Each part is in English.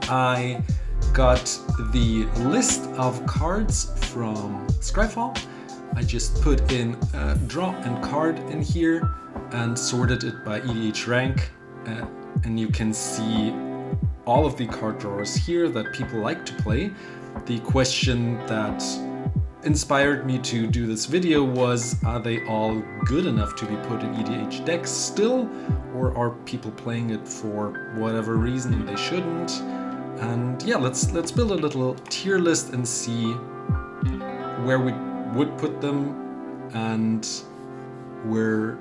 I got the list of cards from Scryfall. I just put in draw and card in here and sorted it by EDH rank, and you can see all of the card drawers here that people like to play. The question that inspired me to do this video was, are they all good enough to be put in EDH decks still, or are people playing it for whatever reason they shouldn't? And yeah, let's build a little tier list and see where we would put them and where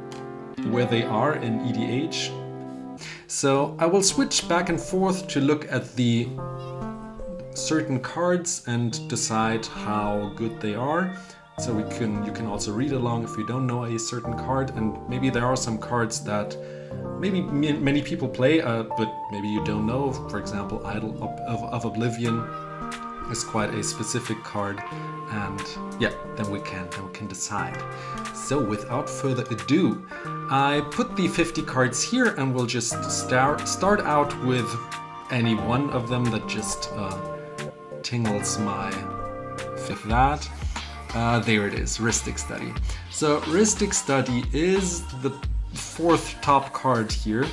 they are in EDH. So I will switch back and forth to look at the certain cards and decide how good they are. So you can also read along if you don't know a certain card, and maybe there are some cards that maybe many people play, but maybe you don't know. For example, Idol of Oblivion is quite a specific card, and yeah, then we can decide. So without further ado, I put the 50 cards here, and we'll just start out with any one of them that just tingles my fifth that. There it is, Rhystic Study. So Rhystic Study is the fourth top card here.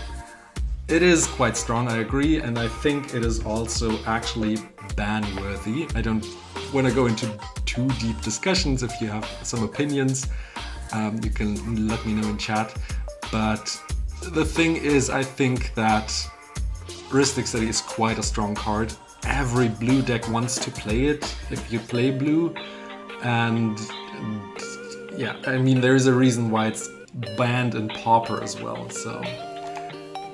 It is quite strong, I agree, and I think it is also actually ban-worthy. I don't want to go into too deep discussions. If you have some opinions, you can let me know in chat. But the thing is, I think that Rhystic Study is quite a strong card. Every blue deck wants to play it if you play blue, and yeah, I mean, there's a reason why it's banned in Pauper as well. So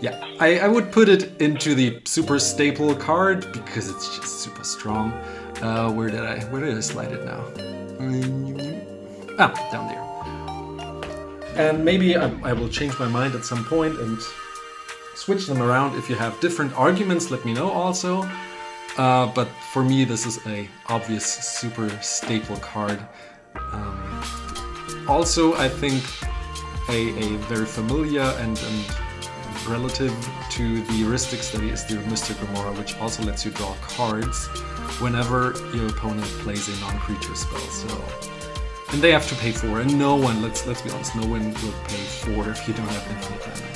yeah, I would put it into the super staple card because it's just super strong. Where did I slide it now? Ah, down there. And maybe I will change my mind at some point and switch them around. If you have different arguments, let me know also. But for me, this is a obvious super staple card. Also, I think a very familiar and relative to the Rhystic Study is the Mystic Remora, which also lets you draw cards whenever your opponent plays a non-creature spell. So, and they have to pay 4, and no one, let's be honest, no one will pay 4 if you don't have infinite mana.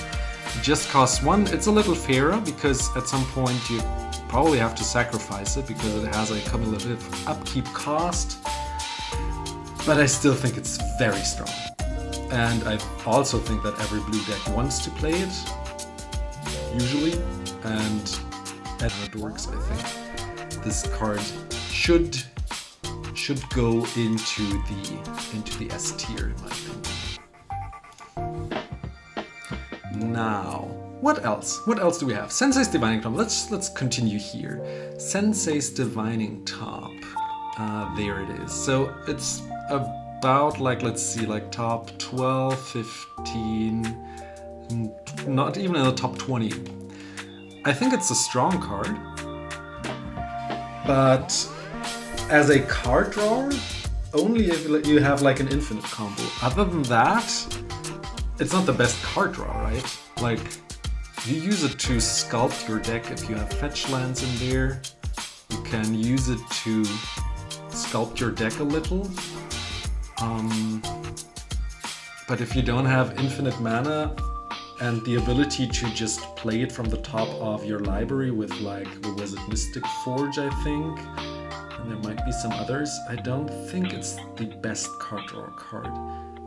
It just costs 1. It's a little fairer because at some point you probably have to sacrifice it because it has a cumulative upkeep cost, but I still think it's very strong. And I also think that every blue deck wants to play it, usually, and as it works, I think this card should go into the S tier, in my opinion. Now, what else? What else do we have? Sensei's Divining Top. Let's continue here. Sensei's Divining Top. There it is. So it's about, like, let's see, like top 12, 15, not even in the top 20. I think it's a strong card, but as a card drawer, only if you have like an infinite combo. Other than that, it's not the best card draw, right? Like, you use it to sculpt your deck if you have fetch lands in there. You can use it to sculpt your deck a little. But if you don't have infinite mana and the ability to just play it from the top of your library with, like, what was it, Mystic Forge, I think? And there might be some others. I don't think it's the best card draw card.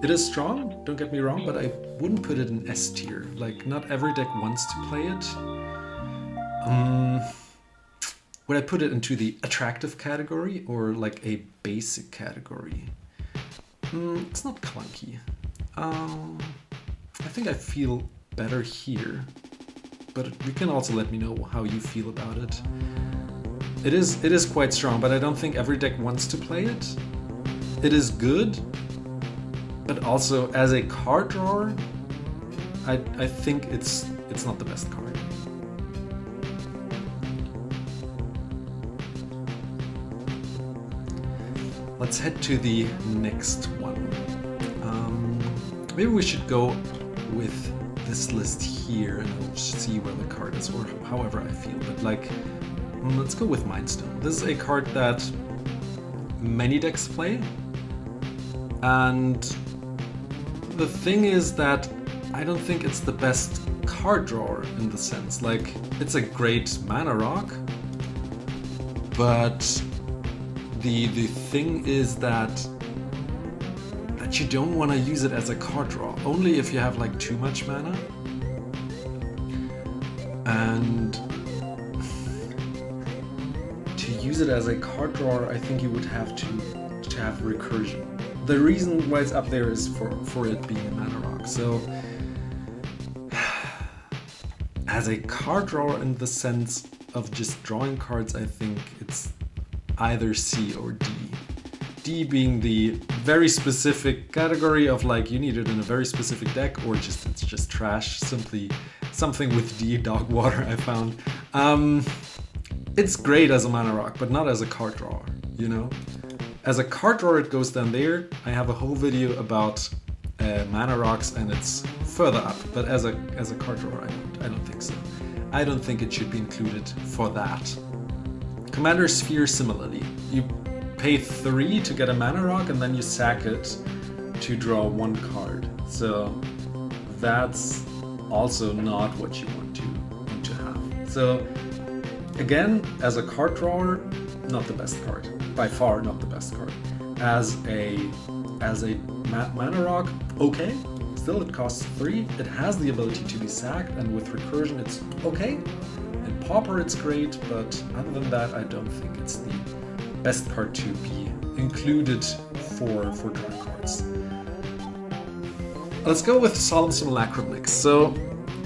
It is strong, don't get me wrong, but I wouldn't put it in S tier. Like, not every deck wants to play it. Would I put it into the attractive category or like a basic category? It's not clunky. I think I feel better here, but you can also let me know how you feel about it. It is quite strong, but I don't think every deck wants to play it. It is good, but also as a card drawer, I think it's not the best card. Let's head to the next one. Maybe we should go with this list here and we'll see where the card is, or however I feel. But like Let's go with Mindstone. This is a card that many decks play, and the thing is that I don't think it's the best card drawer in the sense. Like, it's a great mana rock, but the thing is that you don't want to use it as a card draw, only if you have like too much mana. And to use it as a card drawer, I think you would have to have recursion. The reason why it's up there is for it being a mana rock. So as a card drawer in the sense of just drawing cards, I think it's either C or D. D being the very specific category of like you need it in a very specific deck, or just it's just trash, simply something with D, dog water, I found. It's great as a mana rock, but not as a card drawer, you know? As a card drawer it goes down there. I have a whole video about mana rocks and it's further up, but as a card drawer I don't think so. I don't think it should be included for that. Commander Sphere similarly. You pay 3 to get a mana rock and then you sack it to draw 1 card. So that's also not what you want to have. So again, as a card drawer, not the best card. By far not the best card. As a mana rock, okay. Still it costs 3. It has the ability to be sacked, and with recursion it's okay. In Pauper it's great, but other than that I don't think it's the best card to be included for drawing cards. Let's go with Solemn Simulacrum next. So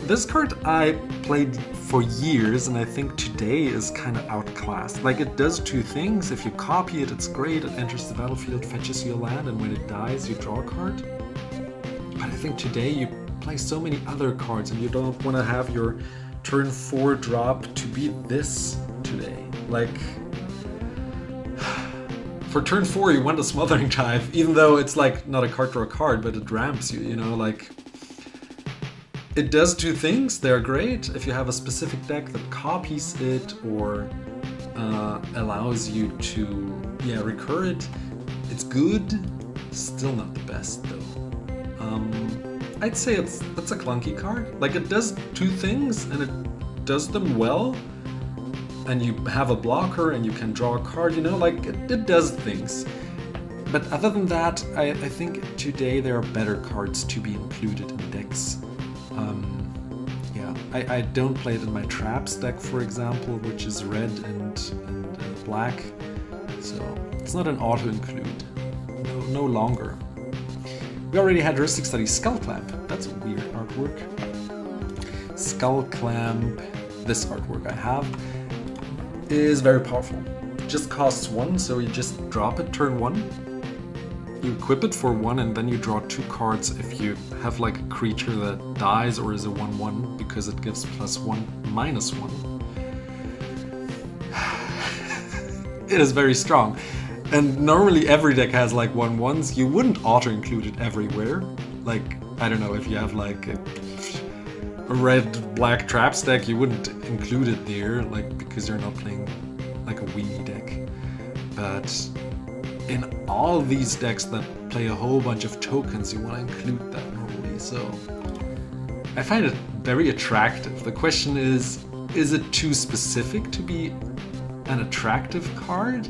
this card I played for years and I think today is kind of outclassed. Like, it does 2 things. If you copy it, it's great. It enters the battlefield, fetches you a land, and when it dies you draw a card. But I think today you play so many other cards and you don't want to have your turn 4 drop to beat this today. Like, for turn 4 you want a Smothering Hive, even though it's like not a card draw card, but it ramps you, you know, like it does 2 things. They're great if you have a specific deck that copies it or allows you to recur it. It's good, still not the best though. I'd say it's a clunky card. Like, it does 2 things and it does them well. And you have a blocker and you can draw a card, you know, like it does things. But other than that, I think today there are better cards to be included in decks. I don't play it in my Traps deck, for example, which is red and black. So it's not an auto-include, no longer. We already had Heuristic Study Skull Clamp. That's a weird artwork. Skull Clamp, this artwork I have, is very powerful. Just costs 1, so you just drop it turn 1. You equip it for 1 and then you draw 2 cards if you have like a creature that dies or is a 1/1, because it gives +1, -1. It is very strong. And normally every deck has like 1/1s. You wouldn't auto-include it everywhere. Like, I don't know, if you have like a red-black Traps deck, you wouldn't include it there, like, because you're not playing like a weenie deck. But in all these decks that play a whole bunch of tokens, you want to include that normally. So I find it very attractive. The question is it too specific to be an attractive card?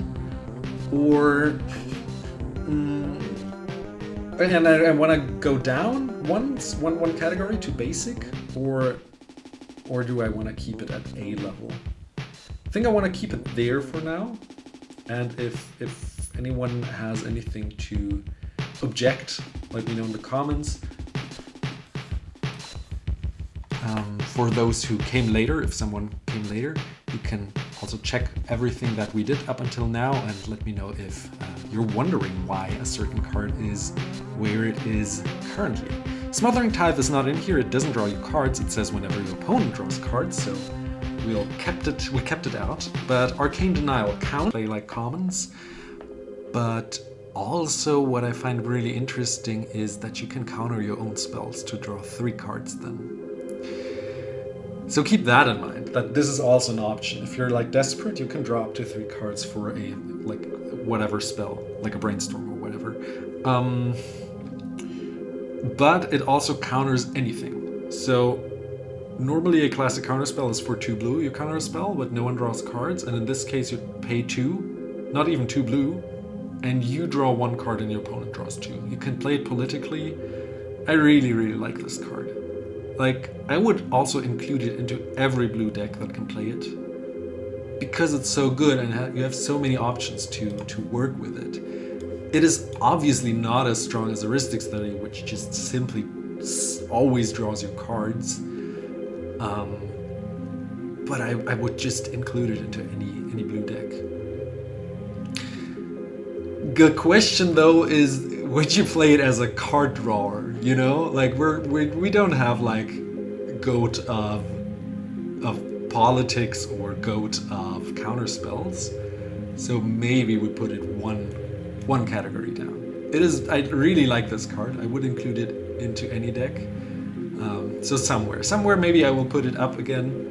Or and I want to go down one category to basic, or do I want to keep it at A level? I think I want to keep it there for now. And if anyone has anything to object, let me know in the comments. For those who came later, if someone came later, you can also check everything that we did up until now and let me know if you're wondering why a certain card is where it is currently. Smothering Tithe is not in here. It doesn't draw you cards. It says whenever your opponent draws cards, so we kept it out. But Arcane Denial count, play like commons. But also what I find really interesting is that you can counter your own spells to draw 3 cards then. So keep that in mind, that this is also an option. If you're like desperate, you can draw up to 3 cards for a like whatever spell, like a brainstorm or whatever. But it also counters anything. So normally a classic counterspell is for 2 blue, you counter a spell, but no one draws cards, and in this case you pay 2, not even 2 blue, and you draw 1 card and your opponent draws 2. You can play it politically. I really, really like this card. Like, I would also include it into every blue deck that can play it, because it's so good and you have so many options to work with it. It is obviously not as strong as Heuristic Study, which just simply always draws you cards. But I would just include it into any blue deck. The question though is, would you play it as a card drawer? You know, like we don't have like goat of politics or goat of counterspells, so maybe we put it one category down. I really like this card. I would include it into any deck. So somewhere maybe I will put it up again,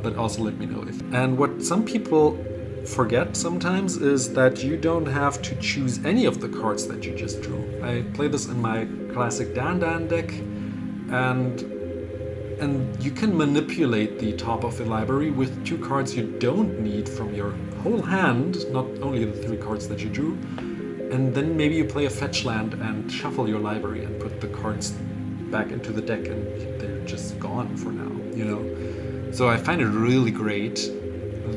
but also let me know if. And what some people forget sometimes is that you don't have to choose any of the cards that you just drew. I play this in my classic Dan deck, and you can manipulate the top of the library with 2 cards you don't need from your whole hand, not only the 3 cards that you drew, and then maybe you play a fetch land and shuffle your library and put the cards back into the deck, and they're just gone for now, you know? So I find it really great,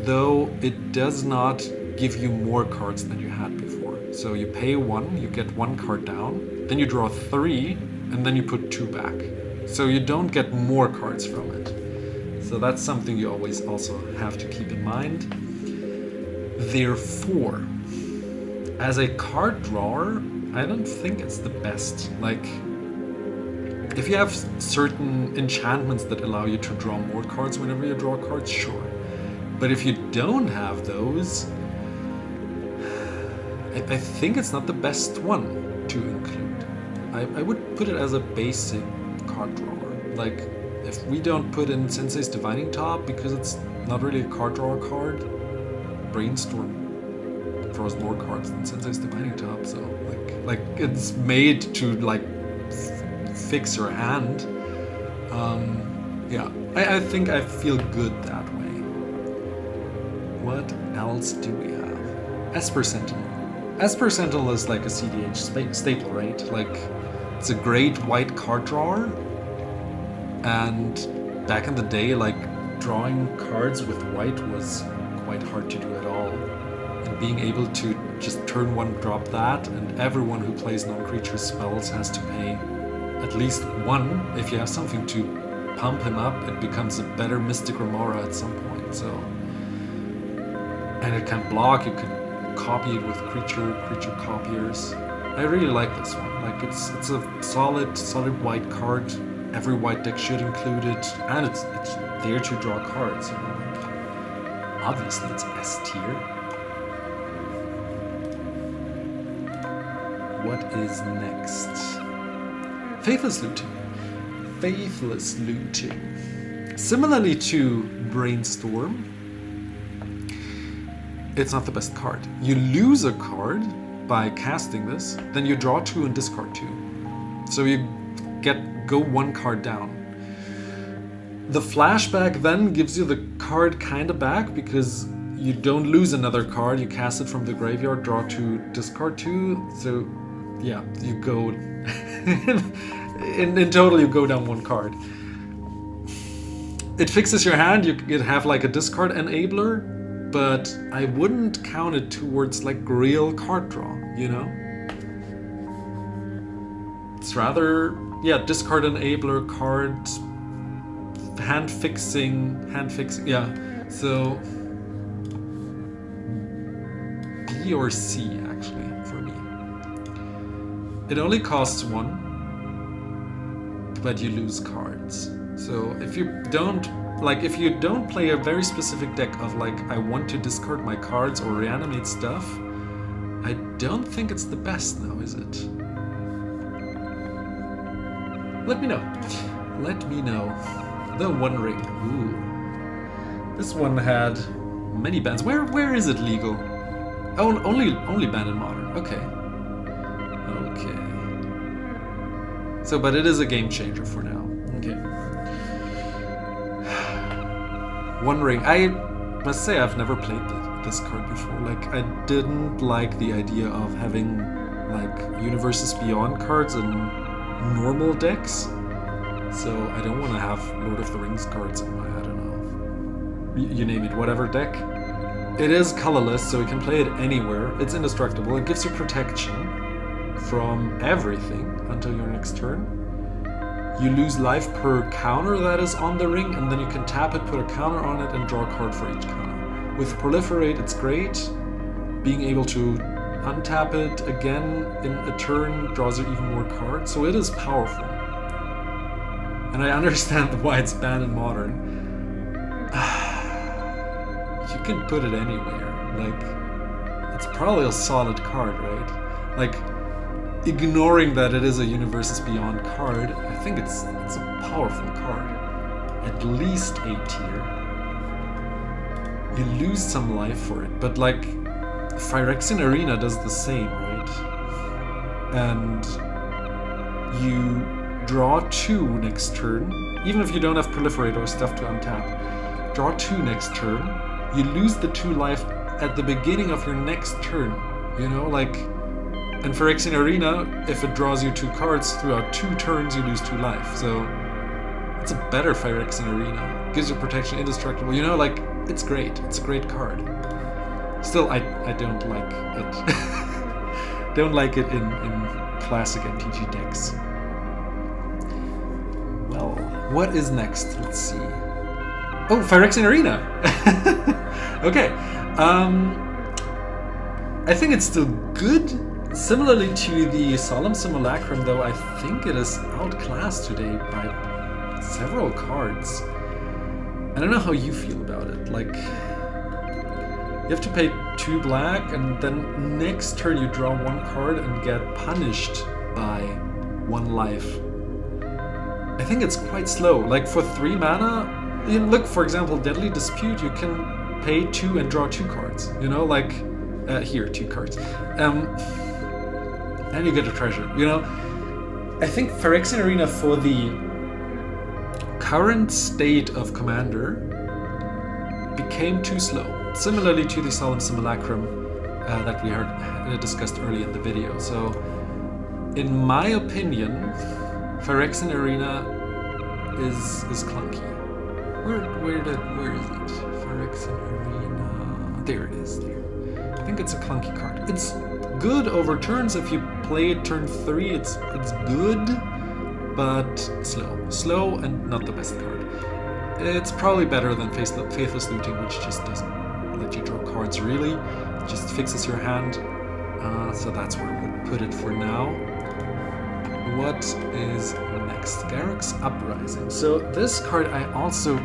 though it does not give you more cards than you had before. So you pay 1, you get 1 card down, then you draw 3, and then you put 2 back. So you don't get more cards from it. So that's something you always also have to keep in mind. Therefore, as a card drawer, I don't think it's the best. Like, if you have certain enchantments that allow you to draw more cards whenever you draw cards, sure. But if you don't have those, I think it's not the best one to include. I would put it as a basic card drawer. Like, if we don't put in Sensei's Divining Top because it's not really a card drawer card, Brainstorm draws more cards than Sensei's Divining Top, so like it's made to like fix your hand. Yeah, I think I feel good that way. What else do we have? Esper Sentinel. Esper Sentinel is like a CDH staple, right? Like, it's a great white card drawer, and back in the day, like, drawing cards with white was quite hard to do at all. And being able to just turn 1, drop that, and everyone who plays non-creature spells has to pay at least 1. If you have something to pump him up, it becomes a better Mystic Remora at some point. So, and it can block. You can copy it with creature copiers. I really like this one. Like, it's a solid white card. Every white deck should include it, and it's there to draw cards. You know, like, obviously it's S tier. What is next? Faithless Looting. Faithless Looting. Similarly to Brainstorm, it's not the best card. You lose a card by casting this, then you draw 2 and discard 2. So you go 1 card down. The flashback then gives you the card kinda back because you don't lose another card. You cast it from the graveyard, draw 2, discard 2. So yeah, you go in total you go down 1 card. It fixes your hand. You could have like a discard enabler, but I wouldn't count it towards like real card draw, you know? It's rather, yeah, discard enabler, card, hand fixing, yeah. So B or C actually for me. It only costs 1, but you lose cards. So if you don't play a very specific deck of like, I want to discard my cards or reanimate stuff, I don't think it's the best now, is it? Let me know. The One Ring. Ooh. This one had many bans. Where is it legal? Oh, only banned in Modern. Okay. Okay. So, but it is a game changer for now. Okay. One Ring. I must say I've never played this card before. Like, I didn't like the idea of having like Universes Beyond cards in normal decks. So I don't want to have Lord of the Rings cards in my, I don't know, you name it, whatever deck. It is colorless, so you can play it anywhere. It's indestructible. It gives you protection from everything until your next turn. You lose life per counter that is on the ring, and then you can tap it, put a counter on it, and draw a card for each counter. With Proliferate, it's great. Being able to untap it again in a turn draws you even more cards, so it is powerful. And I understand why it's banned in Modern. You can put it anywhere. Like, it's probably a solid card, right? Like, ignoring that it is a Universes Beyond card, I think it's a powerful card. At least A tier. You lose some life for it, but like, Phyrexian Arena does the same, right? And you draw 2 next turn, even if you don't have Proliferate or stuff to untap. Draw 2 next turn, you lose the 2 life at the beginning of your next turn, you know, like, and Phyrexian Arena, if it draws you 2 cards throughout 2 turns, you lose 2 life, so it's a better Phyrexian Arena. Gives you protection, indestructible, you know, like, it's great, it's a great card. Still, I don't like it. Don't like it in classic MTG decks. Well, what is next? Let's see. Oh, Phyrexian Arena! Okay. I think it's still good. Similarly to the Solemn Simulacrum, though, I think it is outclassed today by several cards. I don't know how you feel about it. Like, you have to pay 2 black, and then next turn you draw 1 card and get punished by 1 life. I think it's quite slow. Like, for 3 mana, you look, for example, Deadly Dispute, you can pay 2 and draw 2 cards. You know, like, here, 2 cards. And you get a treasure, you know? I think Phyrexian Arena, for the current state of Commander, became too slow. Similarly to the Solemn Simulacrum that we discussed early in the video. So, in my opinion, Phyrexian Arena is clunky. Where is it? Phyrexian Arena. There it is. There. I think it's a clunky card. It's good over turns. If you play it turn 3, it's good, but slow. Slow and not the best card. It's probably better than Faithless Looting, which just doesn't let you draw cards really. It just fixes your hand. So that's where I would put it for now. What is next? Garruk's Uprising. So this card I also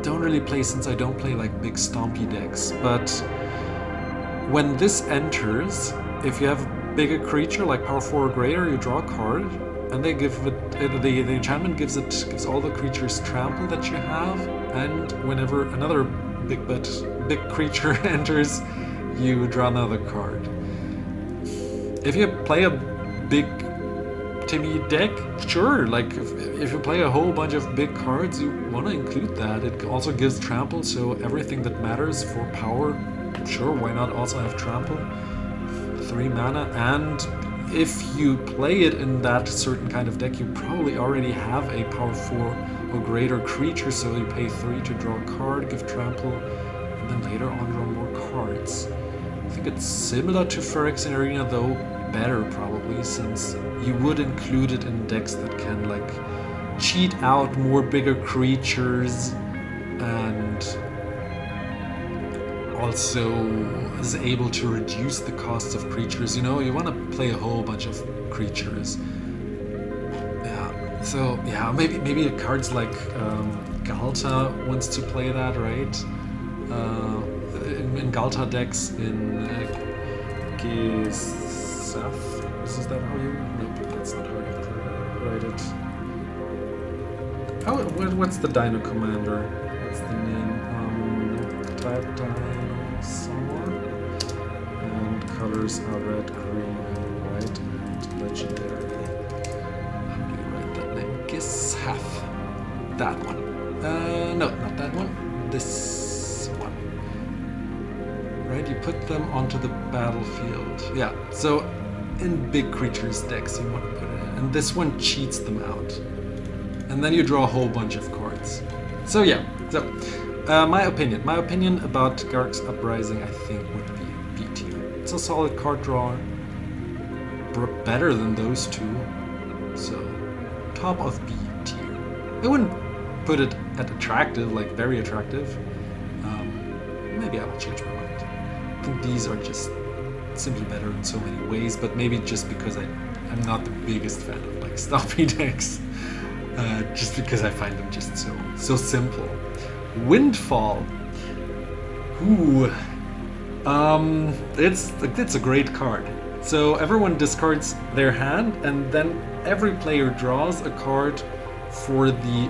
don't really play, since I don't play like big stompy decks, but when this enters, if you have a bigger creature like power 4 or greater, you draw a card, and they give it the enchantment gives all the creatures trample that you have, and whenever another big creature enters, you draw another card. If you play a big Timmy deck, sure, like if you play a whole bunch of big cards, you want to include that. It also gives trample, so everything that matters for power, sure, why not also have trample? 3 mana, and if you play it in that certain kind of deck, you probably already have a power 4 or greater creature, so you pay 3 to draw a card, give trample, and then later on draw more cards. I think it's similar to Phyrexian Arena, though better probably, since you would include it in decks that can like cheat out more bigger creatures and also is able to reduce the cost of creatures. You know, you want to play a whole bunch of creatures. Yeah, so yeah, maybe cards like Galta wants to play that, right? In Galta decks, in Gesaf. Is that how you? Nope, that's not how you write it. Oh, what's the Dino Commander? What's the name? Type Dinosaur. And colors are red, green, and white, and legendary. How do you write that name? Half. That one. No, not that one. This one. Right, you put them onto the battlefield. Yeah, so in big creatures decks you want to put it in. And this one cheats them out. And then you draw a whole bunch of cards. So yeah, my opinion about Garruk's Uprising, I think, would be B tier. It's a solid card drawer, better than those two, so top of B tier. I wouldn't put it at attractive, like very attractive. Maybe I will change my mind. I think these are just simply better in so many ways, but maybe just because I'm not the biggest fan of like stoppy decks. Just because I find them just so simple. Windfall. Ooh. It's a great card. So everyone discards their hand, and then every player draws a card for the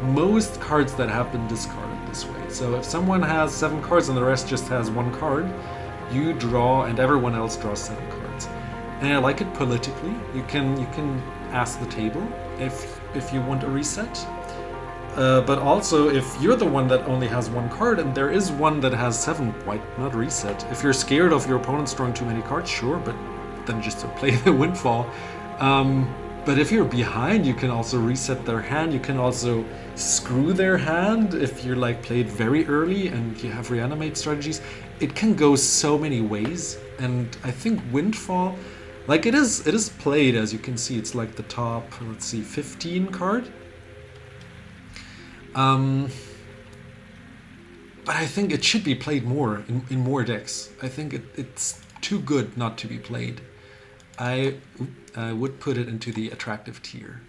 most cards that have been discarded this way. So if someone has 7 cards and the rest just has 1 card, you draw and everyone else draws 7 cards. And I like it politically. You can ask the table if you want a reset. But also, if you're the one that only has 1 card and there is one that has 7, why not reset? If you're scared of your opponent drawing too many cards, sure, but then just to play the Windfall. But if you're behind, you can also reset their hand. You can also screw their hand if you're like played very early and you have reanimate strategies. It can go so many ways, and I think Windfall, like it is played, as you can see. It's like the top, let's see, 15 card. But I think it should be played more in more decks. I think it's too good not to be played. I would put it into the attractive tier.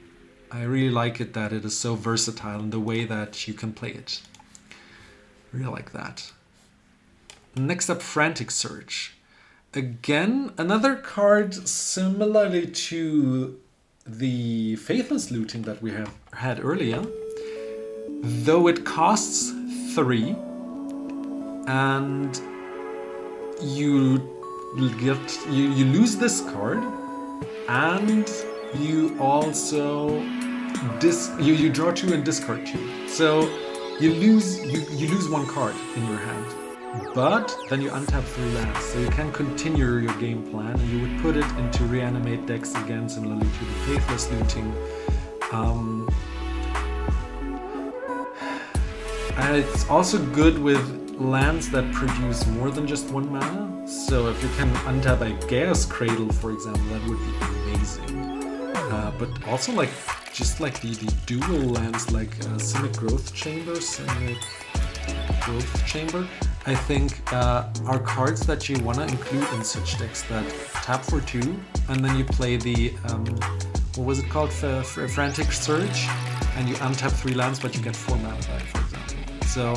I really like it that it is so versatile in the way that you can play it. Really like that. Next up, Frantic Search. Again, another card similarly to the Faithless Looting that we have had earlier. Though it costs 3, and you lose this card, and you also you draw 2 and discard 2. So you lose 1 card in your hand, but then you untap 3 lands, so you can continue your game plan, and you would put it into reanimate decks again, similarly to the Faithless Looting. It's also good with lands that produce more than just 1 mana. So if you can untap a Chaos Cradle, for example, that would be amazing. But also like just like the dual lands like Simic Growth Chamber, I think are cards that you want to include in such decks that tap for 2, and then you play the what was it called, Frantic Surge, and you untap 3 lands, but you get 4 mana back, for example. So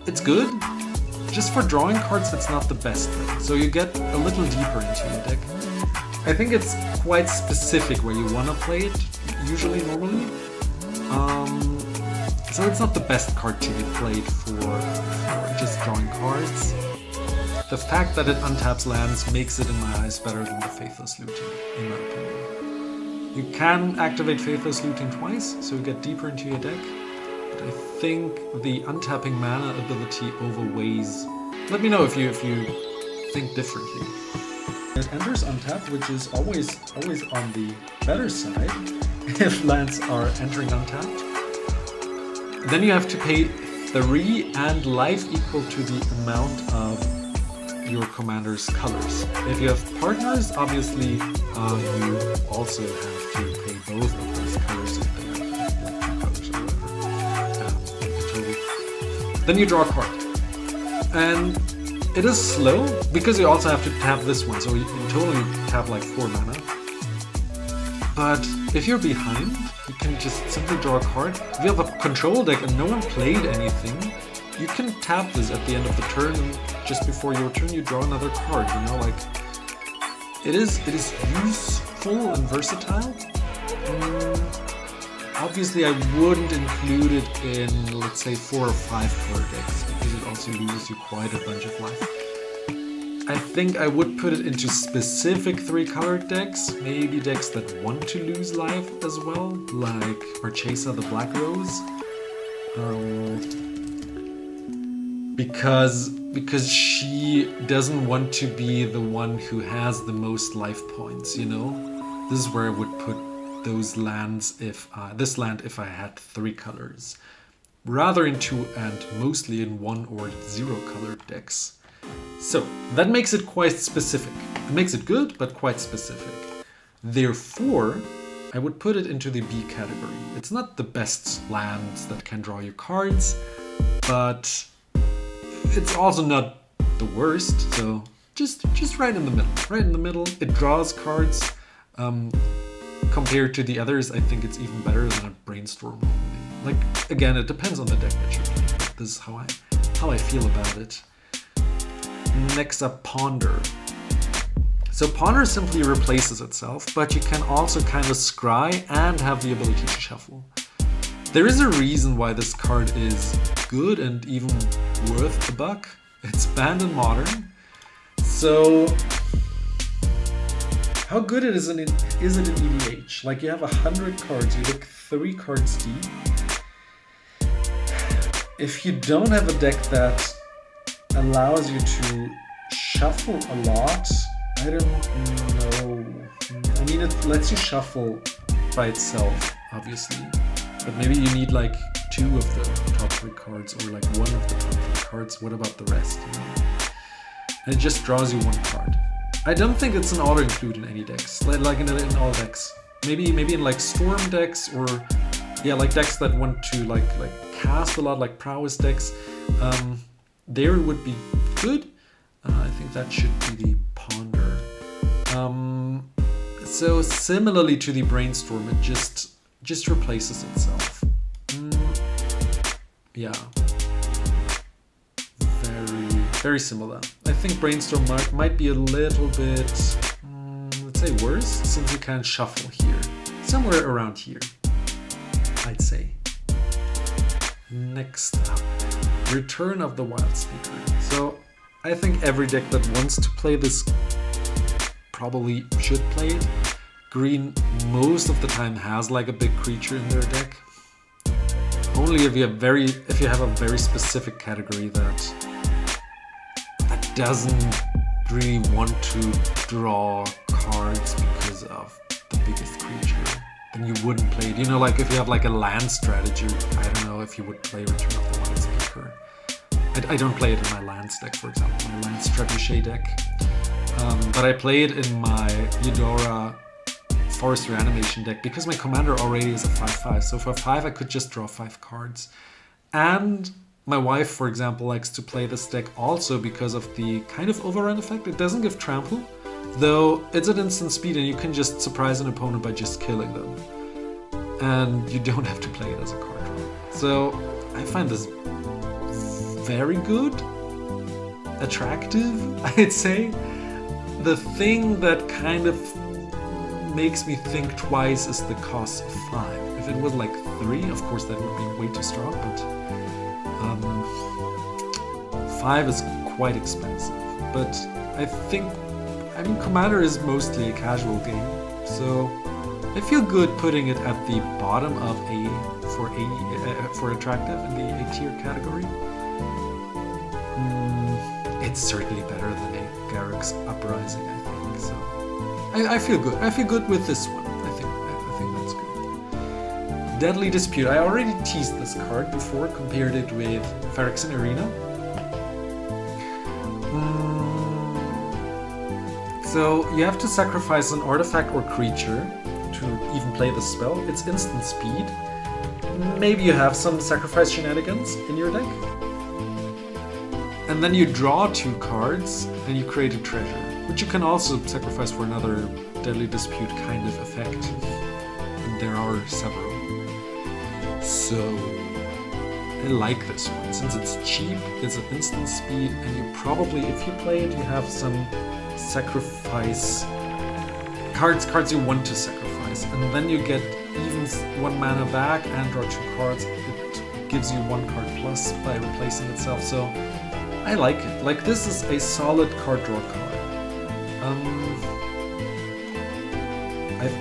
it's good. Just for drawing cards, that's not the best thing. So you get a little deeper into your deck. I think it's quite specific where you want to play it, usually, normally. So it's not the best card to be played for just drawing cards. The fact that it untaps lands makes it, in my eyes, better than the Faithless Looting, in my opinion. You can activate Faithless Looting twice, so you get deeper into your deck. But I think the untapping mana ability overweighs. Let me know if you think differently. It enters untapped, which is always on the better side if lands are entering untapped. Then you have to pay 3 and life equal to the amount of your commander's colors. If you have partners, obviously you also have to pay both of those colors if they have like 2 colors or whatever in total. Then you draw a card. And it is slow because you also have to tap this one, so you can totally tap like 4 mana. But if you're behind, you can just simply draw a card. If you have a control deck and no one played anything, you can tap this at the end of the turn, and just before your turn you draw another card, you know, like it is useful and versatile. Obviously, I wouldn't include it in, let's say, 4 or 5 color decks, because it also loses you quite a bunch of life. I think I would put it into specific 3-colored decks, maybe decks that want to lose life as well, like Marchesa the Black Rose. Because she doesn't want to be the one who has the most life points, you know? This is where I would put those lands this land if I had 3 colors. Rather in 2 and mostly in 1 or 0 colored decks. So that makes it quite specific. It makes it good, but quite specific. Therefore, I would put it into the B category. It's not the best lands that can draw you cards, but it's also not the worst. So just right in the middle. Right in the middle. It draws cards. Compared to the others, I think it's even better than a brainstorm only. Like, again, it depends on the deck that you're playing, but this is how I feel about it. Next up, Ponder. So Ponder simply replaces itself, but you can also kind of scry and have the ability to shuffle. There is a reason why this card is good and even worth a buck. It's banned in Modern. So how good is it in EDH? Like, you have 100 cards, you look 3 cards deep. If you don't have a deck that allows you to shuffle a lot, I don't know. I mean, it lets you shuffle by itself, obviously. But maybe you need like 2 of the top 3 cards, or like 1 of the top 3 cards. What about the rest, you know? And it just draws you 1 card. I don't think it's an auto-include in any decks, like in all decks. Maybe in like Storm decks, or yeah, like decks that want to like cast a lot, like Prowess decks. There would be good. I think that should be the Ponder. So similarly to the Brainstorm, it just replaces itself. Yeah. Very similar. I think Brainstorm might be a little bit, let's say, worse, since you can shuffle here. Somewhere around here, I'd say. Next up, Return of the Wild Speaker. So I think every deck that wants to play this probably should play it. Green most of the time has like a big creature in their deck. Only if you have a very specific category that doesn't really want to draw cards because of the biggest creature, then you wouldn't play it. You know, like if you have like a land strategy, I don't know if you would play Return of the Wild Speaker. I don't play it in my lands deck, for example, my Lance Trebuchet deck. But I play it in my Eudora Forest Reanimation deck because my commander already is a 5/5. So for 5 I could just draw 5 cards. And my wife, for example, likes to play this deck also because of the kind of overrun effect. It doesn't give trample, though it's at instant speed and you can just surprise an opponent by just killing them. And you don't have to play it as a card draw. So I find this very good, attractive, I'd say. The thing that kind of makes me think twice is the cost of 5. If it was like 3, of course that would be way too strong, but 5 is quite expensive. But I mean, Commander is mostly a casual game, so I feel good putting it at the bottom of for attractive in the A tier category. It's certainly better than a Garruk's Uprising, I think. So I feel good. I feel good with this one. I think that's good. Deadly Dispute. I already teased this card before, compared it with Phyrexian Arena. So you have to sacrifice an artifact or creature to even play the spell. It's instant speed. Maybe you have some sacrifice shenanigans in your deck. And then you draw 2 cards and you create a treasure, which you can also sacrifice for another Deadly Dispute kind of effect. And there are several. So I like this one. Since it's cheap, it's an instant speed, and you probably, if you play it, you have some sacrifice cards you want to sacrifice, and then you get evens 1 mana back and draw 2 cards. It gives you 1 card plus by replacing itself, so I like it. Like, this is a solid card draw card.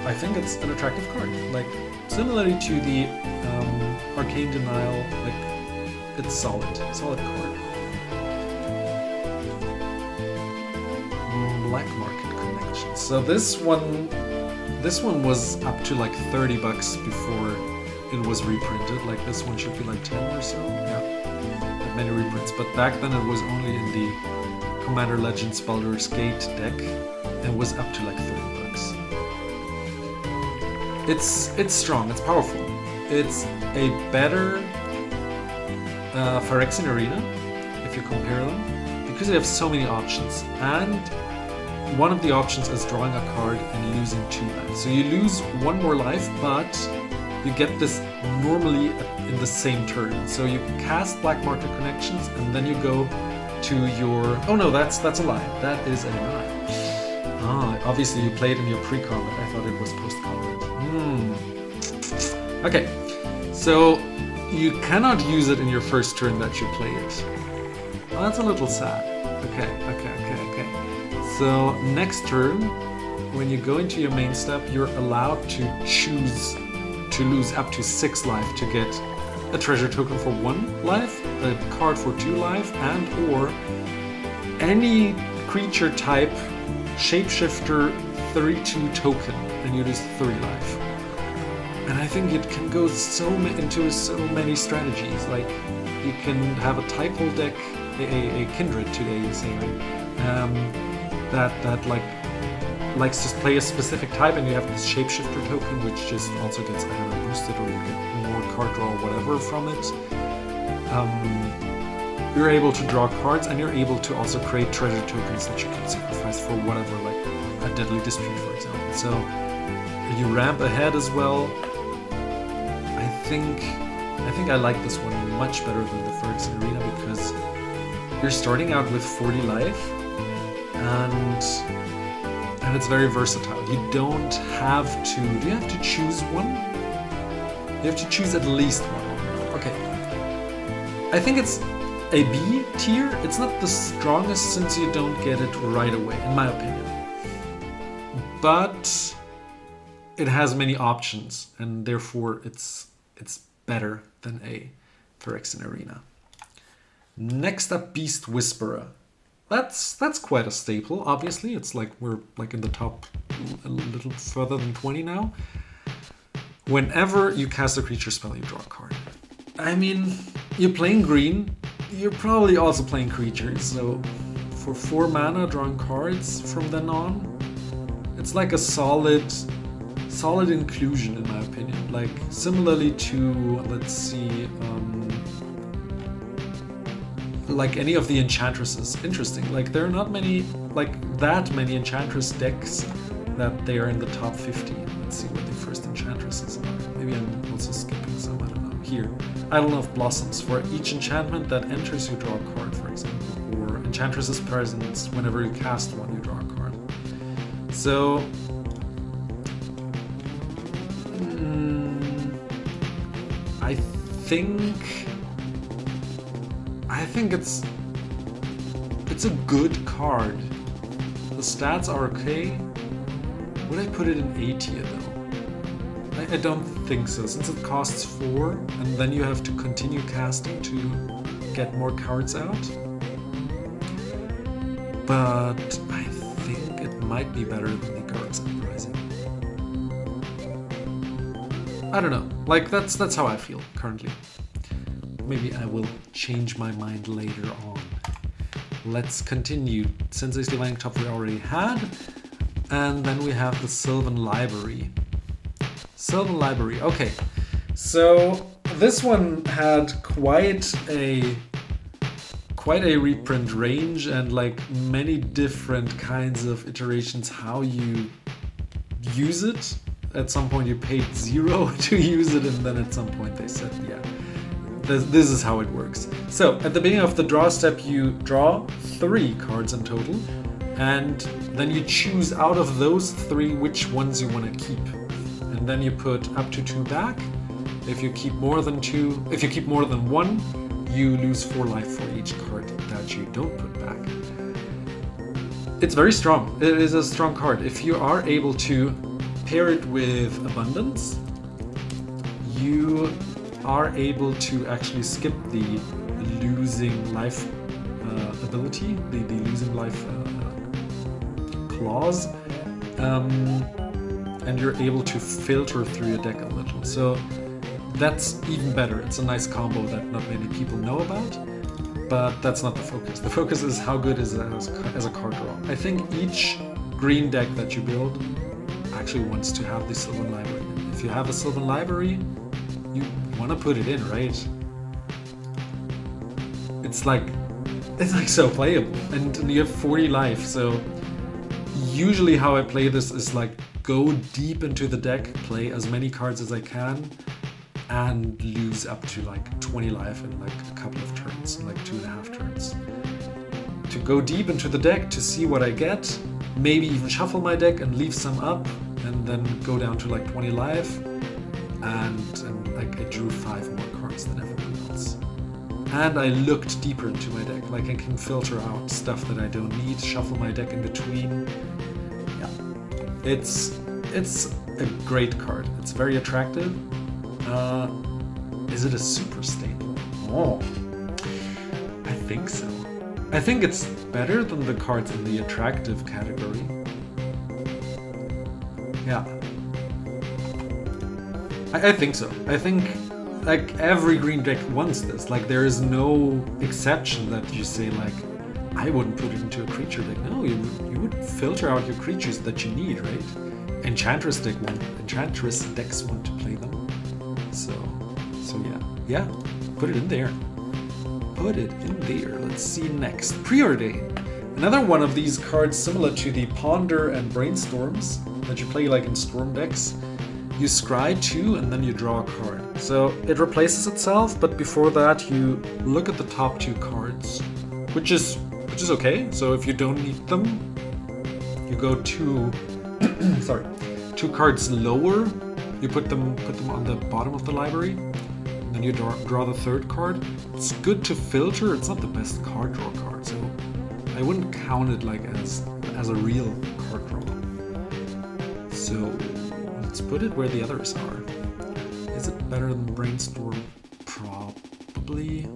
I think it's an attractive card. Like, similarly to the Arcane Denial, like, it's solid card. Black market connections. So this one was up to like $30 before it was reprinted. Like, this one should be like 10 or so. Yeah, not many reprints. But back then it was only in the Commander Legends Baldur's Gate deck and was up to like $30. It's strong. It's powerful. It's a better Phyrexian Arena if you compare them, because they have so many options, and one of the options is drawing a card and losing 2 life. So you lose 1 more life, but you get this normally in the same turn. So you cast Black Market Connections, and then you go to your... Oh no, that's a lie. That is a lie. Ah, obviously you played in your pre-combat. I thought it was post-combat. Okay, so you cannot use it in your first turn that you play it. Well, that's a little sad. Okay. So next turn, when you go into your main step, you're allowed to choose to lose up to 6 life to get a treasure token for 1 life, a card for 2 life, and or any creature type shapeshifter 3/2 token, and you lose 3 life. And I think it can go into so many strategies. Like, you can have a typal deck, a kindred today, say, that likes to play a specific type, and you have this shapeshifter token, which just also gets, I don't know, boosted, or you get more card draw or whatever from it. You're able to draw cards, and you're able to also create treasure tokens that you can sacrifice for whatever, like a Deadly Dispute, for example. So you ramp ahead as well. I think I like this one much better than the Phyrexian Arena, because you're starting out with 40 life, and it's very versatile. You don't have to... Do you have to choose one? You have to choose at least one. Okay. I think it's a B tier. It's not the strongest since you don't get it right away, in my opinion. But it has many options, and therefore it's better than a Phyrexian Arena. Next up, Beast Whisperer. That's quite a staple, obviously. It's like we're like in the top a little further than 20 now. Whenever you cast a creature spell, you draw a card. I mean, you're playing green, you're probably also playing creatures, so for 4 mana drawing cards from then on, it's like a solid inclusion in my opinion. Like, similarly to, let's see, like any of the enchantresses. Interesting, like there are not many, like that many enchantress decks that they are in the top 50. Let's see what the first enchantresses are. Maybe I'm also skipping some, I don't know. Here, Idol of Blossoms. For each enchantment that enters, you draw a card, for example. Or Enchantress's Presence, whenever you cast one, you draw a card. So I think it's a good card. The stats are okay. Would I put it in A tier though? I don't think so, since it costs 4 and then you have to continue casting to get more cards out. But I think it might be better than the Guards Uprising. I don't know, like that's how I feel currently. Maybe I will change my mind later on. Let's continue. Sensei's Divining Top we already had. And then we have the Sylvan Library. Sylvan Library, okay. So this one had quite a reprint range and like many different kinds of iterations how you use it. At some point you paid 0 to use it, and then at some point they said, yeah, this is how it works. So at the beginning of the draw step, you draw 3 cards in total, and then you choose out of those 3 which ones you want to keep. And and then you put up to 2 back. If you keep more than 1, you lose 4 life for each card that you don't put back. It's very strong. It is a strong card. If you are able to pair it with Abundance, you are able to actually skip the losing life ability, the losing life clause, and you're able to filter through your deck a little. So that's even better. It's a nice combo that not many people know about, but that's not the focus. The focus is how good is it as a card draw. I think each green deck that you build actually wants to have the Sylvan Library. If you have a Sylvan Library, you want to put it in, right? It's like so playable, and you have 40 life. So usually how I play this is like go deep into the deck, play as many cards as I can, and lose up to like 20 life in like a couple of turns, in like 2.5 turns. To go deep into the deck to see what I get, maybe even shuffle my deck and leave some up, and then go down to like 20 life, and like I drew 5 more cards than everyone else. And I looked deeper into my deck, like I can filter out stuff that I don't need, shuffle my deck in between. Yeah, it's a great card. It's very attractive. Is it a super staple? Oh, I think so. I think it's better than the cards in the attractive category. Yeah. I think so. I think like every green deck wants this. Like there is no exception that you say like, I wouldn't put it into a creature deck. No, you would filter out your creatures that you need, right? Enchantress decks want to play them. So yeah, put it in there. Put it in there. Let's see next. Preordain. Another one of these cards similar to the Ponder and Brainstorms that you play like in Storm decks. You scry 2 and then you draw a card. So it replaces itself, but before that you look at the top 2 cards, which is okay. So if you don't need them, you go 2 cards lower. You put them on the bottom of the library, and then you draw the 3rd card. It's good to filter. It's not the best card draw card, so I wouldn't count it like as a real card draw. So let's put it where the others are. Is it better than Brainstorm? Probably.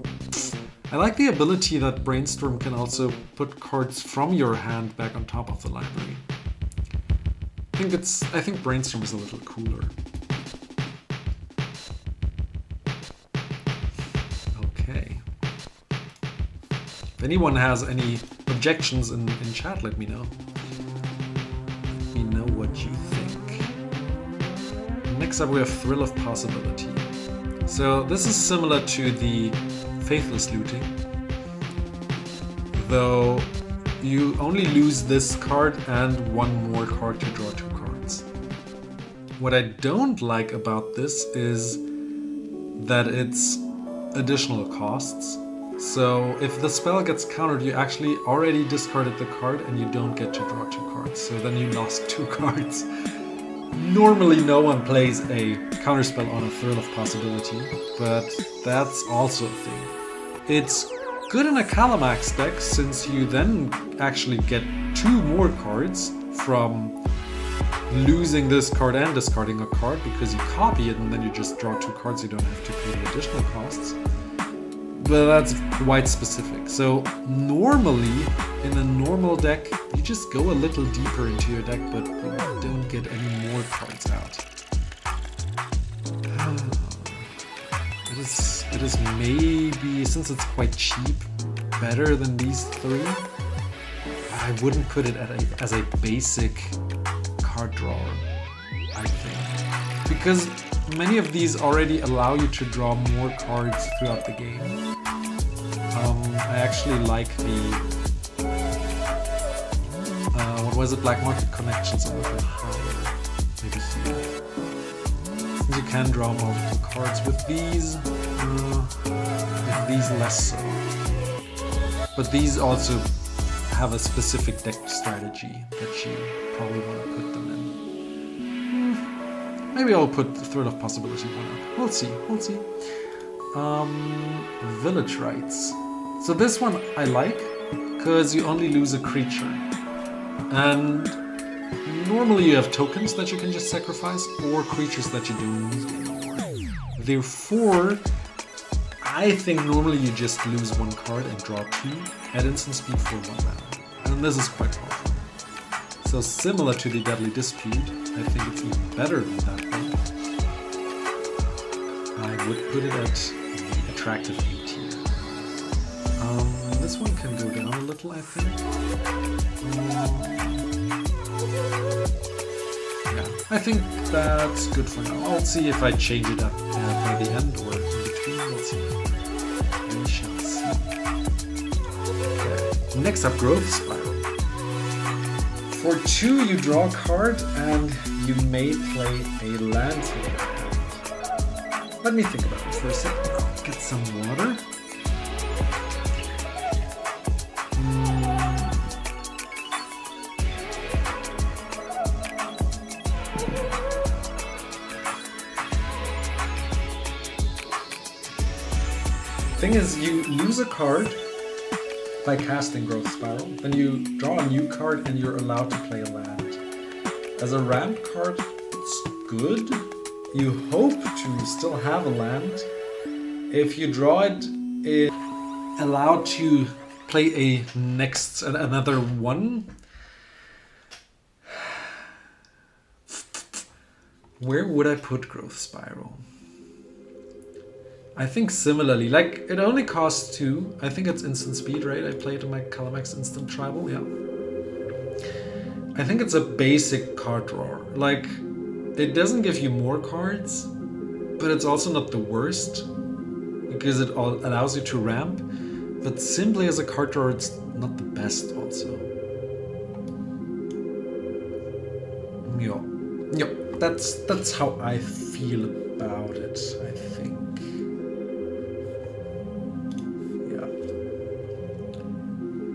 I like the ability that Brainstorm can also put cards from your hand back on top of the library. I think Brainstorm is a little cooler. Okay. If anyone has any objections in chat, let me know. Let me know what you think. Next up we have Thrill of Possibility. So this is similar to the Faithless Looting, though you only lose this card and 1 more card to draw 2 cards. What I don't like about this is that it's additional costs. So if the spell gets countered, you actually already discarded the card and you don't get to draw 2 cards. So then you lost 2 cards. Normally no one plays a counterspell on a Thrill of Possibility, but that's also a thing. It's good in a Calamax deck, since you then actually get 2 more cards from losing this card and discarding a card, because you copy it and then you just draw 2 cards, you don't have to pay the additional costs. But that's quite specific. So normally, in a normal deck, you just go a little deeper into your deck, but you don't get any more cards out. It is maybe, since it's quite cheap, better than these 3. I wouldn't put it as a basic card drawer, I think. Because many of these already allow you to draw more cards throughout the game. I actually like the what was it? Black Market Connections a little higher. Maybe here. Since you can draw multiple cards with these less so. But these also have a specific deck strategy that you probably want to put them in. I Maybe I'll put the Thread of Possibility one up. We'll see. We'll see. Village Rights. So this one I like, because you only lose a creature. And normally you have tokens that you can just sacrifice, or creatures that you don't need anymore. Therefore, I think normally you just lose one card and draw 2 at instant speed for 1 mana. And this is quite powerful. So similar to the Deadly Dispute, I think it's even better than that one. I would put it at the attractive 8 tier. This one can go down a little, I think. Yeah, I think that's good for now. I'll see if I change it up by the end or in between. We'll see. We shall see. Okay. Next up, Growth Spiral. For 2, you draw a card and you may play a land from your hand. Let me think about it for a second. I'll get some water. Thing is, you lose a card by casting Growth Spiral, then you draw a new card and you're allowed to play a land. As a ramp card, it's good. You hope to still have a land. If you draw it, it's allowed to play another one. Where would I put Growth Spiral? I think similarly, like it only costs 2. I think it's instant speed, right? I played in my Colormax Instant Tribal, yeah. I think it's a basic card drawer. Like, it doesn't give you more cards, but it's also not the worst, because it allows you to ramp. But simply as a card drawer, it's not the best also. Yeah, that's how I feel about it, I think.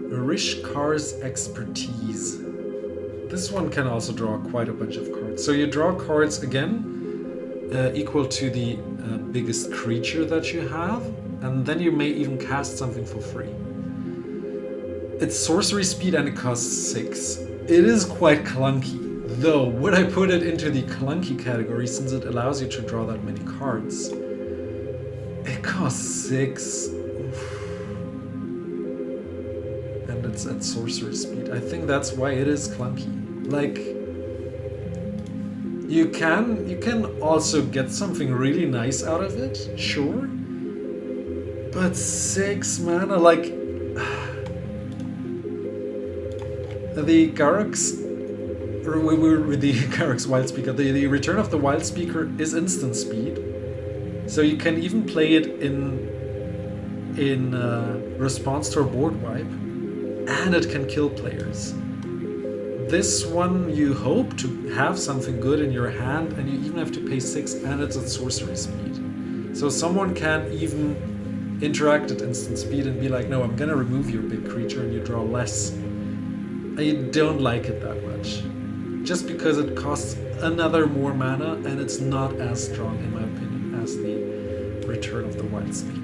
Rishkar's Expertise. This one can also draw quite a bunch of cards. So you draw cards again, equal to the biggest creature that you have, and then you may even cast something for free. It's sorcery speed and it costs 6. It is quite clunky, though would I put it into the clunky category since it allows you to draw that many cards. It costs 6. It's at sorcery speed. I think that's why it is clunky. Like, you can also get something really nice out of it, sure. But 6 mana, like the Garruk's with the Garruk's Wild Speaker, the Return of the Wild Speaker is instant speed, so you can even play it in response to a board wipe. And it can kill players. This one you hope to have something good in your hand, and you even have to pay 6, and it's at sorcery speed. So someone can even interact at instant speed and be like, no, I'm gonna remove your big creature and you draw less. I don't like it that much. Just because it costs another more mana and it's not as strong in my opinion as the Return of the Wild Speaker.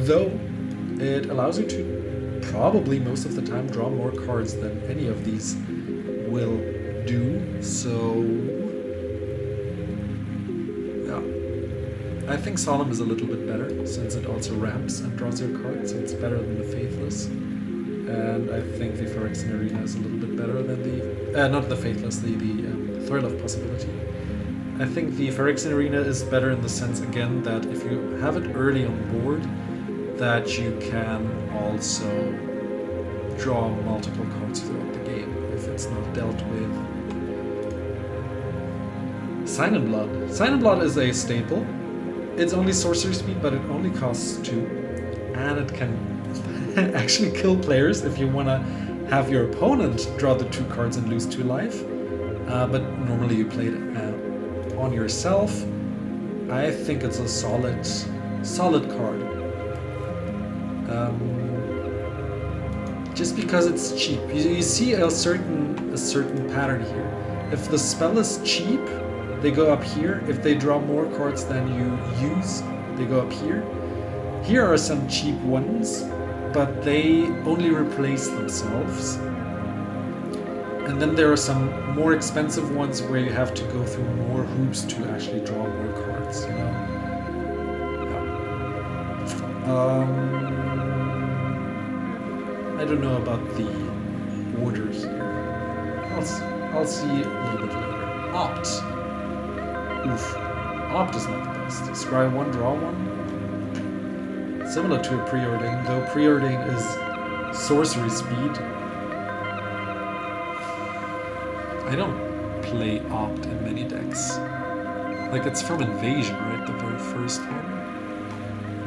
Though it allows you to probably most of the time draw more cards than any of these will do, so yeah. I think Solemn is a little bit better since it also ramps and draws your cards, so it's better than the Faithless. And I think the Phyrexian Arena is a little bit better than the not the Faithless, the Thrill of Possibility. I think the Phyrexian Arena is better in the sense again that if you have it early on board, that you can also draw multiple cards throughout the game if it's not dealt with. Sign in Blood. Sign in Blood is a staple. It's only sorcery speed, but it only costs 2. And it can actually kill players if you want to have your opponent draw the 2 cards and lose 2 life. But normally you play it on yourself. I think it's a solid card. just because it's cheap. You see a certain pattern here. If the spell is cheap, they go up here. If they draw more cards than you use, they go up here. Here are some cheap ones, but they only replace themselves. And then there are some more expensive ones where you have to go through more hoops to actually draw more cards, you know? Yeah. I don't know about the order here. I'll see a little bit later. Opt. Oof. Opt is not the best. Scry 1, draw 1. Similar to a preordain, though preordain is sorcery speed. I don't play Opt in many decks. Like, it's from Invasion, right? The very first one.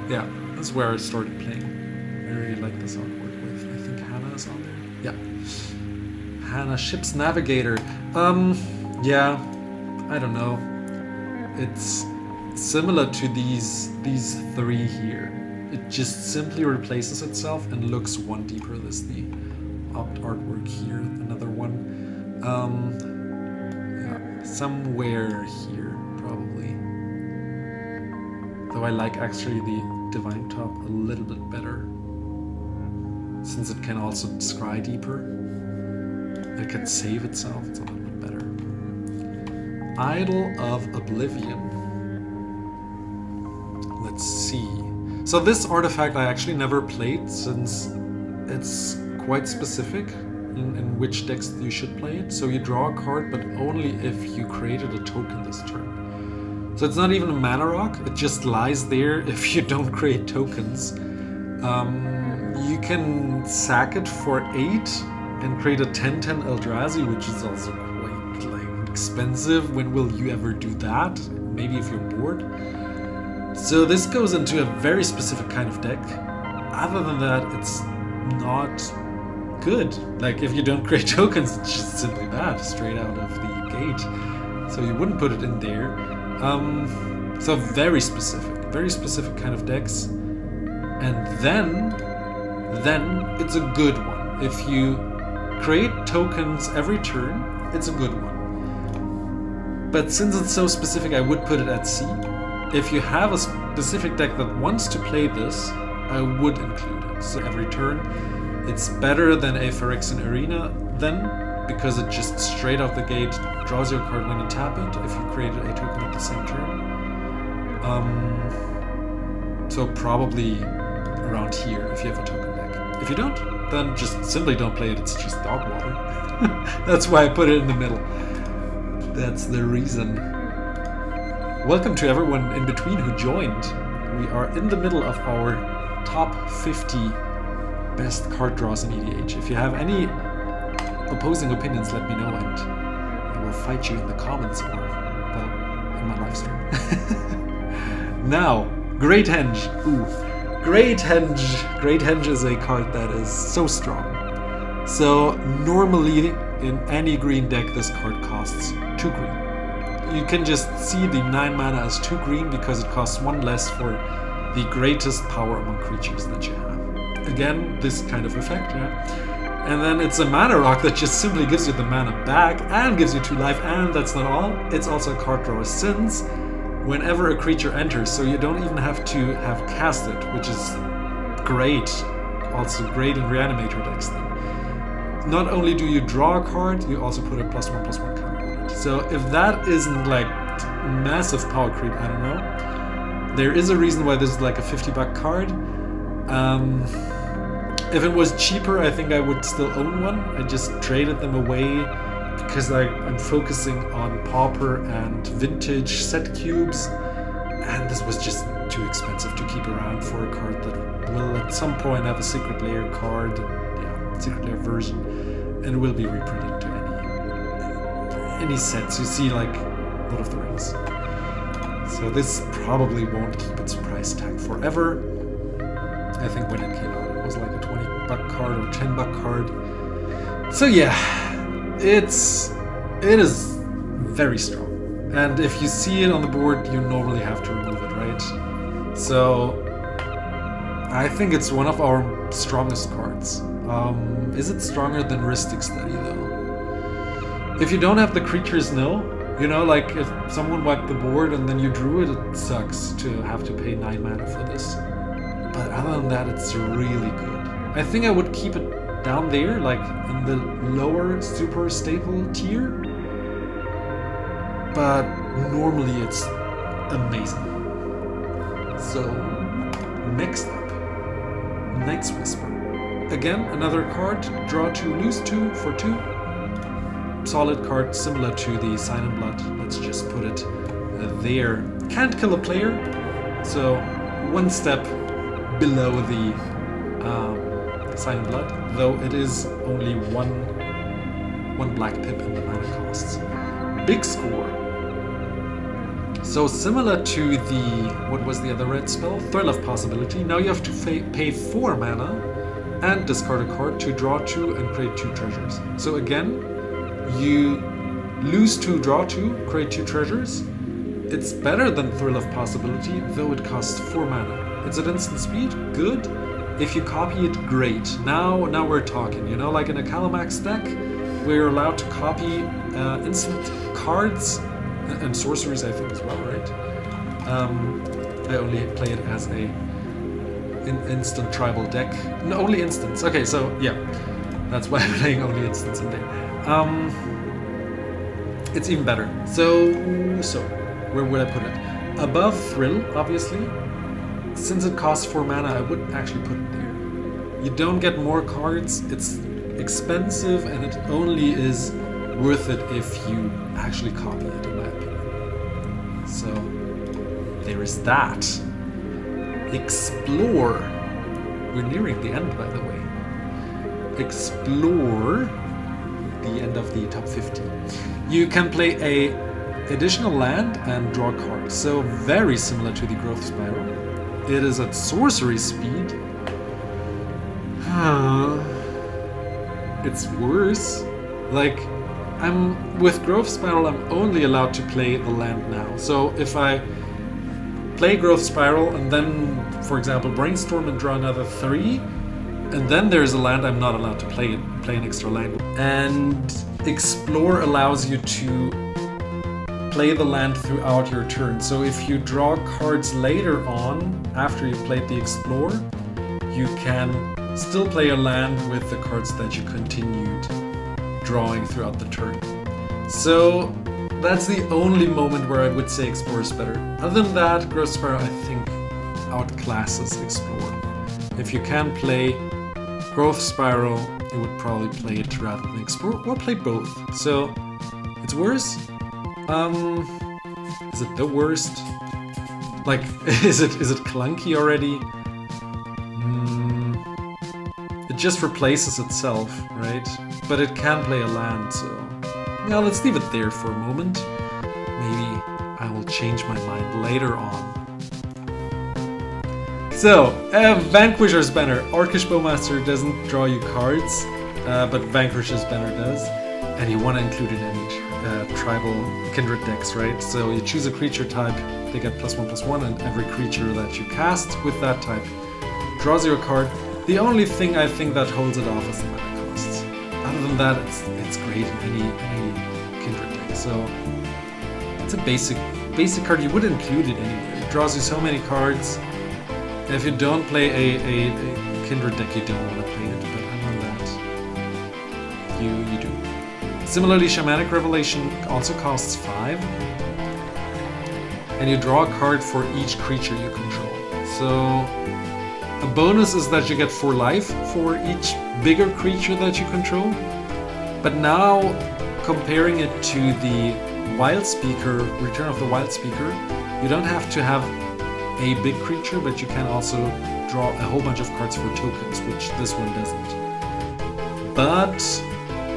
Yeah, that's where I started playing. I really like this artwork with, I think Hannah is on there. Yeah. Hannah, Ship's Navigator. Yeah, I don't know. It's similar to these three here. It just simply replaces itself and looks one deeper. This is the Opt artwork here, another one. Yeah, somewhere here, probably. Though I like actually the Divine Top a little bit better, since it can also scry deeper. It can save itself, it's a little bit better. Idol of Oblivion. Let's see. So this artifact I actually never played, since it's quite specific in which decks you should play it. So you draw a card, but only if you created a token this turn. So it's not even a mana rock, it just lies there if you don't create tokens. You can sack it for 8 and create a 10/10 Eldrazi, which is also quite like expensive. When will you ever do that? Maybe if you're bored. So this goes into a very specific kind of deck. Other than that, it's not good. Like, if you don't create tokens, it's just simply bad, straight out of the gate. So you wouldn't put it in there. So very specific kind of decks. And then it's a good one. If you create tokens every turn, it's a good one. But since it's so specific, I would put it at C. If you have a specific deck that wants to play this, I would include it. So every turn, it's better than a Phyrexian Arena then, because it just straight out the gate draws your card when you tap it, if you created a token at the same turn. So probably around here, if you have a token deck. If you don't, then just simply don't play it, it's just dog water. That's why I put it in the middle. That's the reason. Welcome to everyone in between who joined. We are in the middle of our top 50 best card draws in EDH. If you have any opposing opinions, let me know, and I will fight you in the comments or, well, in my live stream. Now, Great Henge. Ooh, Great Henge. Great Henge is a card that is so strong. So normally in any green deck, this card costs 2 green. You can just see the 9 mana as 2 green because it costs 1 less for the greatest power among creatures that you have. Again, this kind of effect, yeah. And then it's a mana rock that just simply gives you the mana back and gives you 2 life, and that's not all. It's also a card drawer, since whenever a creature enters, so you don't even have to have cast it, which is great. Also great in Reanimator decks then. Not only do you draw a card, you also put a +1/+1 counter on it. So if that isn't like massive power creep, I don't know. There is a reason why this is like a $50 card. If it was cheaper, I think I would still own one. I just traded them away because I'm focusing on Pauper and Vintage set cubes, and this was just too expensive to keep around for a card that will at some point have a Secret Lair card, Secret Lair version, and will be reprinted to any sets. You see, like Lord of the Rings. So this probably won't keep its price tag forever. I think when it came out, it was like a $20 card or $10 card. So yeah, it is very strong. And if you see it on the board, you normally have to remove it, right? So I think it's one of our strongest cards. Is it stronger than Ristic Study though? If you don't have the creatures, no. You know, like if someone wiped the board and then you drew it, it sucks to have to pay 9 mana for this. But other than that, it's really good. I think I would keep it down there, like in the lower super staple tier. But normally it's amazing. So, next up, Night's Whisper. Again, another card, draw 2, lose 2 for 2. Solid card, similar to the Sign in Blood. Let's just put it there. Can't kill a player, so one step below the Sign in Blood, though it is only one black pip in the mana costs. Big score. So similar to the, what was the other red spell? Thrill of Possibility. Now you have to pay 4 mana and discard a card to draw 2 and create 2 treasures. So again, you lose 2, draw 2, create 2 treasures. It's better than Thrill of Possibility, though it costs 4 mana. It's at instant speed, good. If you copy it, great. Now we're talking, you know, like in a Calamax deck, we're allowed to copy instant cards and sorceries, I think, as well, right? I only play it as a instant tribal deck. No, only instants. Okay, so yeah, that's why I'm playing only instants in there. It's even better. So where would I put it? Above Thrill, obviously. Since it costs 4 mana, I would actually put it there. You don't get more cards, it's expensive, and it only is worth it if you actually copy it, in my opinion. So, there is that. Explore. We're nearing the end, by the way. Explore, the end of the top 50. You can play a additional land and draw a card. So, very similar to the Growth Spiral. It is at sorcery speed. It's worse. Like, with Growth Spiral, I'm only allowed to play the land now. So if I play Growth Spiral and then, for example, Brainstorm and draw another 3, and then there's a land, I'm not allowed to play an extra land. And Explore allows you to play the land throughout your turn. So if you draw cards later on, after you've played the Explore, you can still play a land with the cards that you continued drawing throughout the turn. So that's the only moment where I would say Explore is better. Other than that, Growth Spiral, I think, outclasses Explore. If you can play Growth Spiral, you would probably play it rather than Explore, or play both. So it's worse. Is it the worst? Like, is it clunky already? It just replaces itself, right? But it can play a land, so... Yeah, let's leave it there for a moment. Maybe I will change my mind later on. So, Vanquisher's Banner. Orcish Bowmaster doesn't draw you cards, but Vanquisher's Banner does. And you want to include it in any tribal kindred decks, right? So you choose a creature type, they get +1/+1, and every creature that you cast with that type draws you a card. The only thing I think that holds it off is the mana costs. Other than that, it's great in any kindred deck. So it's a basic card. You would include it anyway. It draws you so many cards. If you don't play a kindred deck, you don't want to play it. But other than that, you do. Similarly, Shamanic Revelation also costs 5. And you draw a card for each creature you control. So a bonus is that you get 4 life for each bigger creature that you control. But now, comparing it to the Wild Speaker, Return of the Wild Speaker, you don't have to have a big creature, but you can also draw a whole bunch of cards for tokens, which this one doesn't. But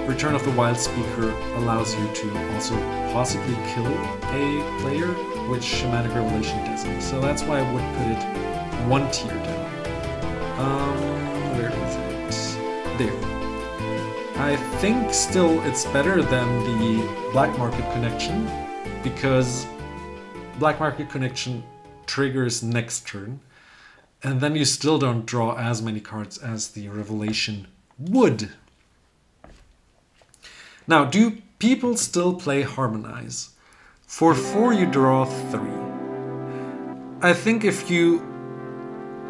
Return of the Wild Speaker allows you to also possibly kill a player, which Shamanic Revelation doesn't. So that's why I would put it 1 tier down. Where is it? There. I think still it's better than the Black Market Connection, because Black Market Connection triggers next turn, And then you still don't draw as many cards as the Revelation would. Now, do people still play Harmonize? For 4 you draw 3. I think if you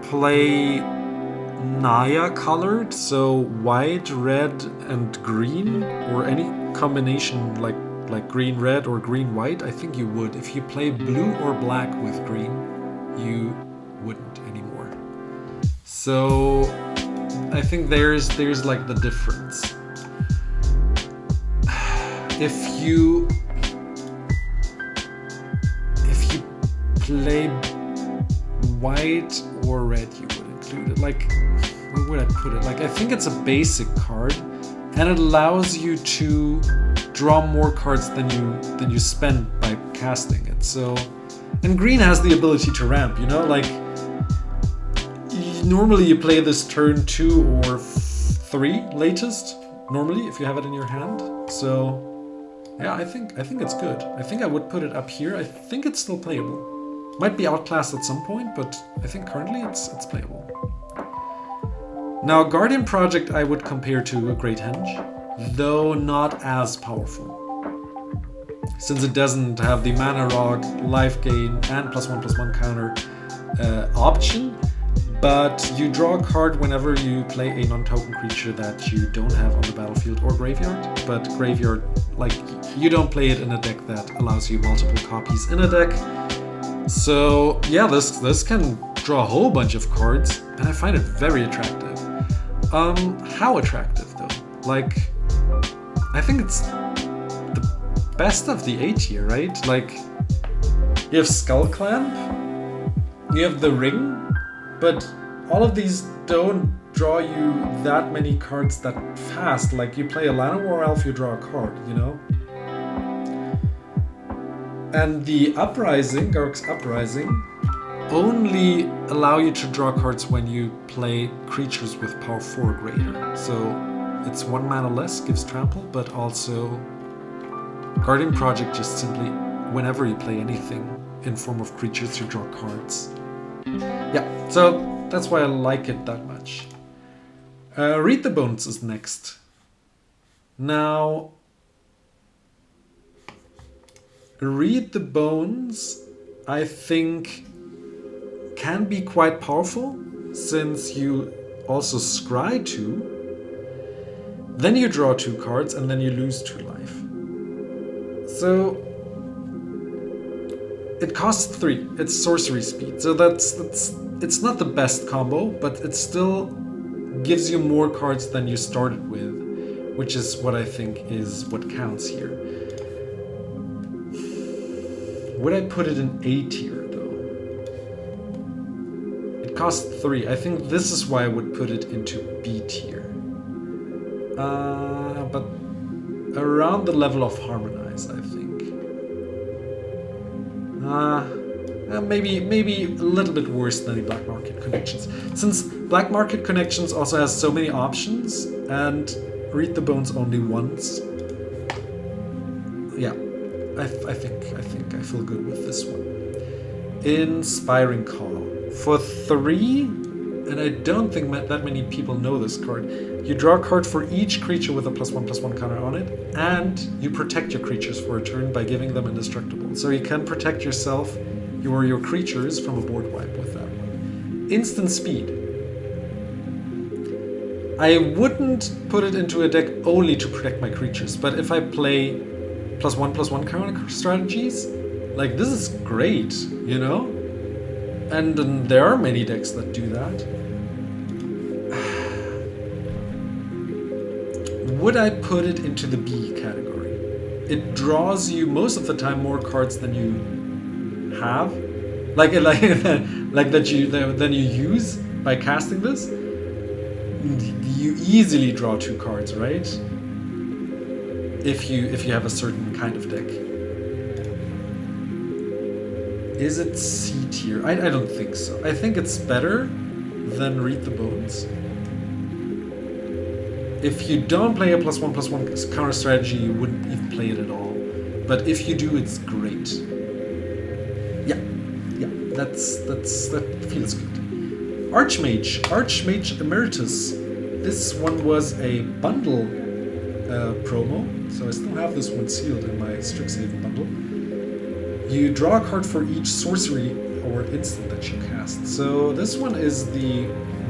play Naya colored, so white, red, and green, or any combination like green, red, or green, white, I think you would. If you play blue or black with green, you wouldn't anymore. So I think there's like the difference. If you play white or red, you would include it. Like, where would I put it? Like, I think it's a basic card, and it allows you to draw more cards than you spend by casting it. So, and green has the ability to ramp. You know, like normally you play this turn 2 or 3 latest. Normally, if you have it in your hand. So, yeah, I think it's good. I think I would put it up here. I think it's still playable. Might be outclassed at some point, but I think currently it's playable. Now, Guardian Project I would compare to a Great Henge, though not as powerful. Since it doesn't have the mana rod, life gain, and +1/+1 counter option, but you draw a card whenever you play a non-token creature that you don't have on the battlefield or graveyard. But graveyard, like, you don't play it in a deck that allows you multiple copies in a deck. So yeah, this can draw a whole bunch of cards, and I find it very attractive. How attractive though? Like, I think it's the best of the A tier, right? Like, you have Skull Clamp, you have the Ring, but all of these don't draw you that many cards that fast. Like, you play a Llanowar Elf, you draw a card, you know? And the Uprising, Garruk's Uprising, only allow you to draw cards when you play creatures with power 4 or greater. So it's 1 mana less, gives trample, but also Guardian Project just simply, whenever you play anything in form of creatures, you draw cards. Yeah, so that's why I like it that much. Read the Bones is next. Now, Read the Bones, I think, can be quite powerful, since you also scry 2, then you draw 2 cards, and then you lose 2 life. So it costs 3. It's sorcery speed, so it's not the best combo, but it still gives you more cards than you started with, which is what I think is what counts here. Would I put it in A tier though? It costs 3. I think this is why I would put it into B tier. But around the level of Harmonize, I think. Maybe a little bit worse than the Black Market Connections. Since Black Market Connections also has so many options, and Read the Bones only once. Yeah. I think I feel good with this one. Inspiring Call. For 3, and I don't think that many people know this card, you draw a card for each creature with a +1/+1 counter on it, and you protect your creatures for a turn by giving them indestructible. So you can protect yourself, your creatures, from a board wipe with that one. Instant Speed. I wouldn't put it into a deck only to protect my creatures, but if I play +1/+1 counter strategies, like, this is great, you know? And there are many decks that do that. Would I put it into the B category? It draws you most of the time more cards than you have, like than you use by casting this. You easily draw 2 cards, right? If you have a certain kind of deck. Is it C tier? I don't think so. I think it's better than Read the Bones. If you don't play a +1/+1 counter strategy, you wouldn't even play it at all. But if you do, it's great. Yeah, that feels good. Archmage Emeritus. This one was a bundle promo, so I still have this one sealed in my Strixhaven bundle. You draw a card for each sorcery or instant that you cast. So this one is the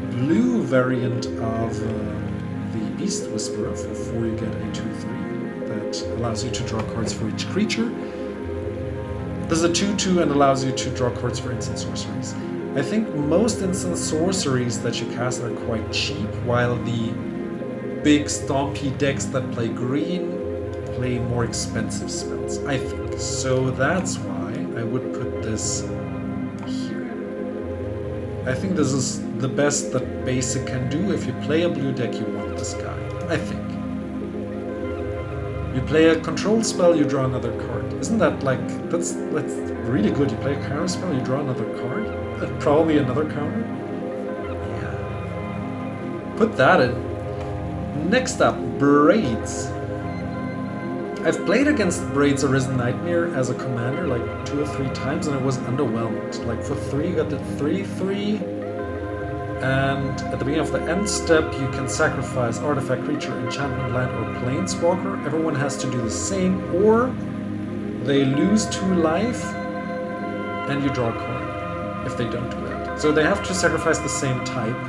blue variant of the Beast Whisperer. For 4 you get a 2/3 that allows you to draw cards for each creature. There's a 2/2 and allows you to draw cards for instant sorceries. I think most instant sorceries that you cast are quite cheap, while the big stompy decks that play green play more expensive spells, I think. So that's why I would put this here. I think this is the best that basic can do. If you play a blue deck, you want this guy, I think. You play a control spell, you draw another card. Isn't that like, that's really good. You play a counter spell, you draw another card. Probably another counter. Yeah. Put that in. Next up, Braids. I've played against Braids Arisen Nightmare as a commander like 2 or 3 times and I was underwhelmed. Like for 3 you got the 3/3, and at the beginning of the end step you can sacrifice artifact, creature, enchantment, land, or planeswalker. Everyone has to do the same, or they lose 2 life and you draw a card if they don't do that. So they have to sacrifice the same type.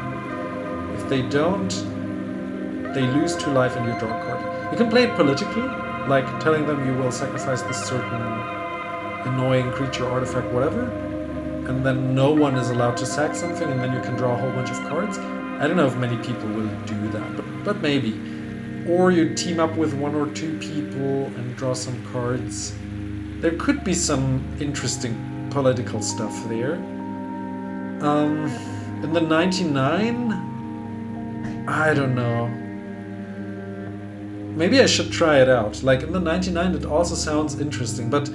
If they don't, they lose 2 life and you draw a card. You can play it politically, like telling them you will sacrifice this certain annoying creature, artifact, whatever, and then no one is allowed to sack something, and then you can draw a whole bunch of cards. I don't know if many people will do that, but maybe. Or you team up with 1 or 2 people and draw some cards. There could be some interesting political stuff there. In the 99, I don't know. Maybe I should try it out. Like in the 99 it also sounds interesting, but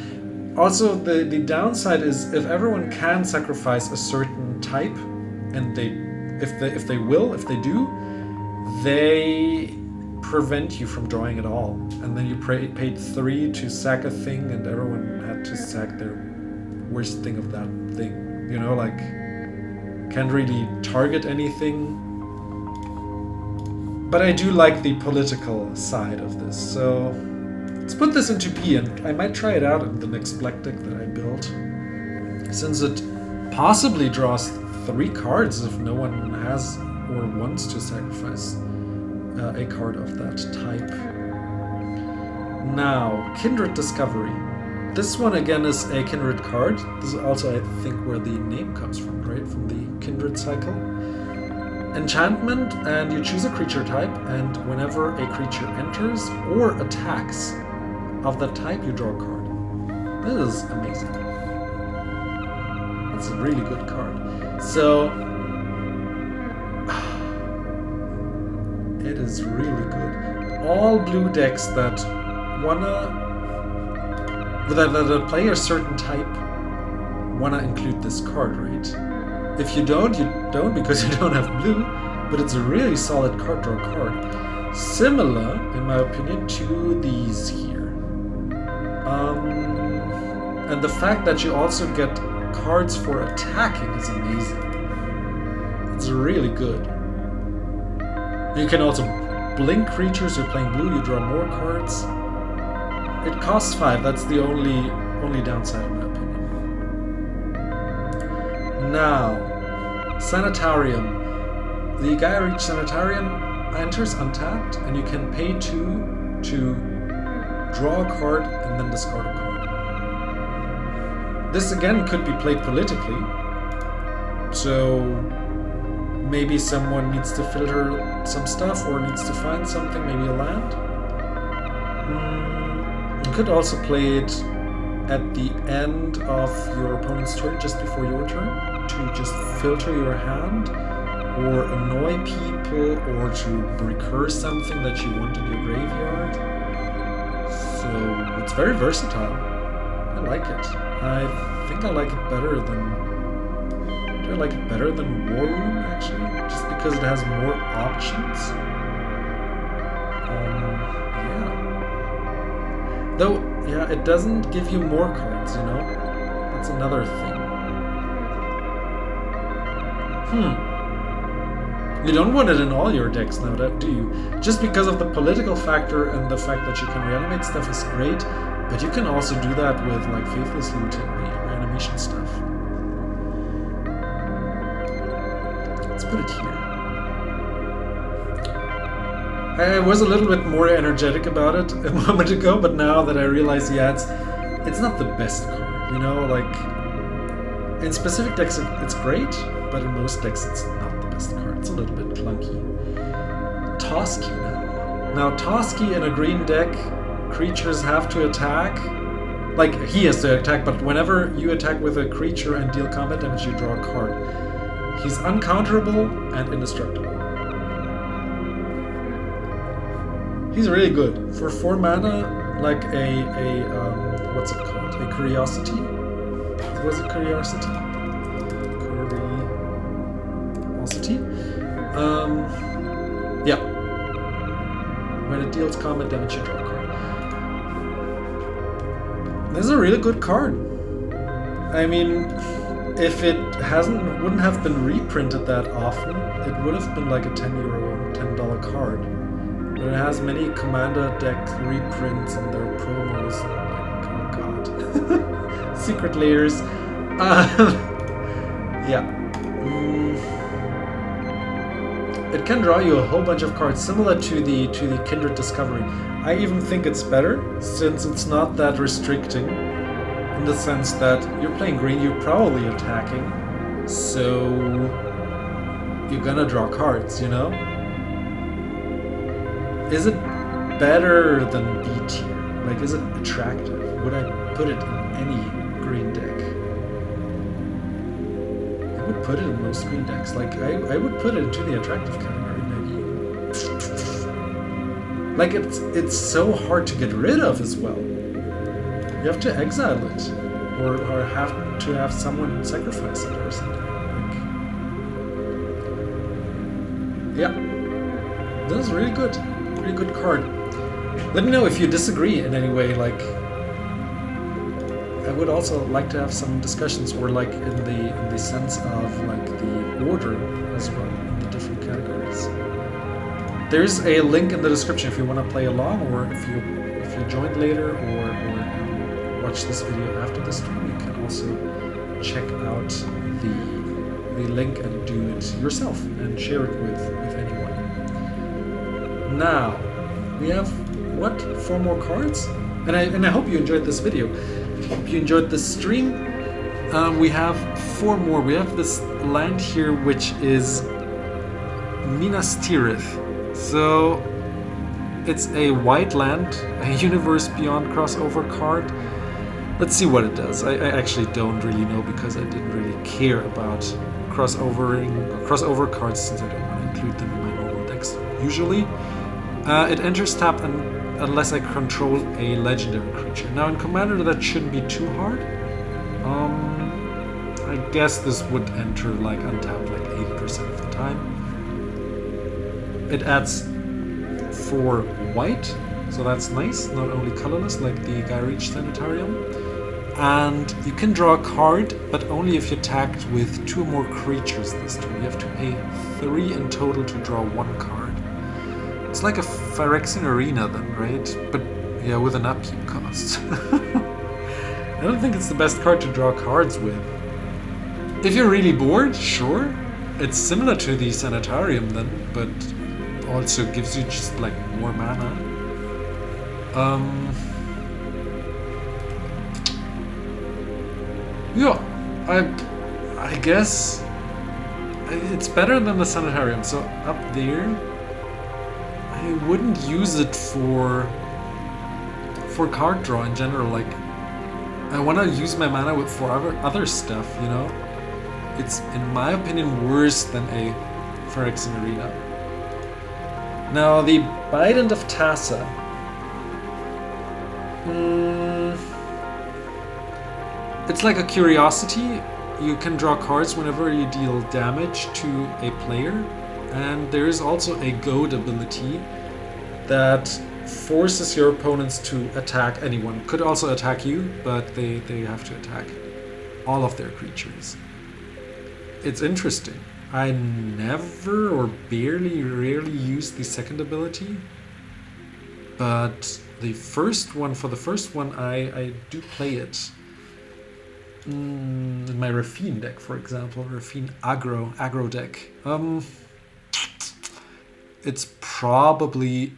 also the downside is if everyone can sacrifice a certain type, and if they do, they prevent you from drawing at all. And then you paid 3 to sack a thing and everyone had to sack their worst thing of that thing. You know, like can't really target anything. But I do like the political side of this, so let's put this into P, and I might try it out in the next black deck that I built, since it possibly draws 3 cards if no one has or wants to sacrifice a card of that type. Now, Kindred Discovery. This one again is a Kindred card. This is also, I think, where the name comes from, right? From the Kindred cycle. Enchantment, and you choose a creature type, and whenever a creature enters or attacks of that type, you draw a card. This is amazing. It's a really good card. So it is really good. All blue decks that that play a certain type wanna include this card, right? If you don't, you don't, because you don't have blue, but it's a really solid card draw card. Similar, in my opinion, to these here. And the fact that you also get cards for attacking is amazing. It's really good. You can also blink creatures. You're playing blue, you draw more cards. It costs 5, that's the only downside in my opinion. Now, Sanitarium. The Gaia Reach Sanitarium enters untapped, and you can pay 2 to draw a card and then discard a card. This again could be played politically, so maybe someone needs to filter some stuff or needs to find something, maybe a land. You could also play it at the end of your opponent's turn, just before your turn, to just filter your hand or annoy people or to recurse something that you want in your graveyard. So it's very versatile. I like it. I think I like it better than... Do I like it better than War Room, actually? Just because it has more options? Yeah. Though, yeah, it doesn't give you more cards, you know? That's another thing. You don't want it in all your decks now, do you? Just because of the political factor and the fact that you can reanimate stuff is great, but you can also do that with like Faithless Loot and the reanimation stuff. Let's put it here. I was a little bit more energetic about it a moment ago, but now that I realize, yeah, it's not the best card, you know, like in specific decks it's great, but in most decks it's not the best card. It's a little bit clunky. Toski now. Now Toski in a green deck, creatures have to attack. Like, he has to attack, but whenever you attack with a creature and deal combat damage, you draw a card. He's uncounterable and indestructible. He's really good. For 4 mana, like what's it called? A Curiosity? Was it Curiosity? Curiosity? Yeah. When it deals combat damage, you draw a card. This is a really good card. I mean, if it wouldn't have been reprinted that often, it would have been like a $10 card. But it has many Commander deck reprints and their promos. Like, oh god. Secret layers. Yeah. It can draw you a whole bunch of cards similar to the Kindred Discovery. I even think it's better since it's not that restricting, in the sense that you're playing green, you're probably attacking, so you're gonna draw cards, you know? Is it better than B tier? Like, is it attractive? Would I put it in any green deck? I would put it in most green decks. Like, I would put it into the attractive category, maybe. Like, it's so hard to get rid of as well. You have to exile it, or have to have someone sacrifice it or something. Like, yeah, this is really good. Pretty good card. Let me know if you disagree in any way. Like, I would also like to have some discussions, or like in the sense of like the order as well in the different categories. There's a link in the description if you want to play along, or if you joined later, or watch this video after the stream. You can also check out the link and do it yourself and share it with anyone. Now, we have, what, 4 more cards? And I hope you enjoyed this video. Hope you enjoyed this stream. We have 4 more. We have this land here, which is Minas Tirith. So, it's a white land, a Universe Beyond crossover card. Let's see what it does. I actually don't really know, because I didn't really care about crossover cards, since I don't want to include them in my normal decks usually. It enters tap unless I control a legendary creature. Now in Commander that shouldn't be too hard. I guess this would enter like untapped like 80% of the time. It adds 4 white, so that's nice. Not only colorless like the Gyreach Sanitarium. And you can draw a card, but only if you're tagged with 2 or more creatures this turn. You have to pay 3 in total to draw 1 card. It's like a Phyrexian Arena then, right? But yeah, with an upkeep cost. I don't think it's the best card to draw cards with. If you're really bored, sure. It's similar to the Sanitarium then, but also gives you just like more mana. Yeah, I guess it's better than the Sanitarium. So up there, I wouldn't use it for card draw in general. Like, I want to use my mana for other stuff, you know? It's, in my opinion, worse than a Phyrexian Arena. Now, the Bident of Tassa. It's like a Curiosity. You can draw cards whenever you deal damage to a player. And there is also a Goad ability that forces your opponents to attack anyone. Could also attack you, but they have to attack all of their creatures. It's interesting. I never or rarely use the second ability, but the first one, I do play it. In my Raffine deck, for example, Raffine aggro deck. It's probably,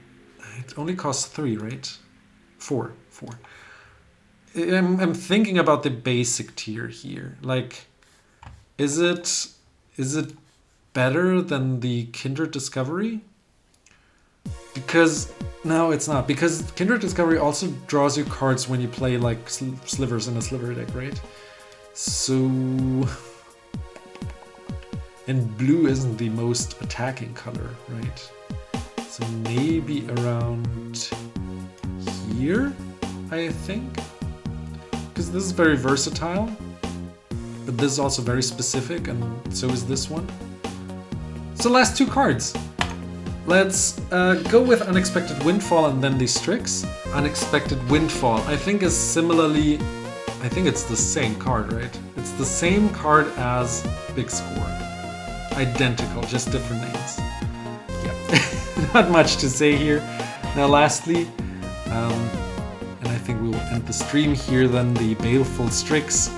it only costs 3, right? 4. I'm thinking about the basic tier here. Like, is it better than the Kindred Discovery? Because no, it's not. Because Kindred Discovery also draws you cards when you play like slivers in a sliver deck, right? So, and blue isn't the most attacking color, right? So maybe around here, I think. Because this is very versatile, but this is also very specific, and so is this one. So last 2 cards. Let's go with Unexpected Windfall and then the Strix. Unexpected Windfall, I think is similarly, I think it's the same card, right? It's the same card as Big Score. Identical, just different names. Yeah, not much to say here. Now lastly, and I think we will end the stream here then, the Baleful Strix,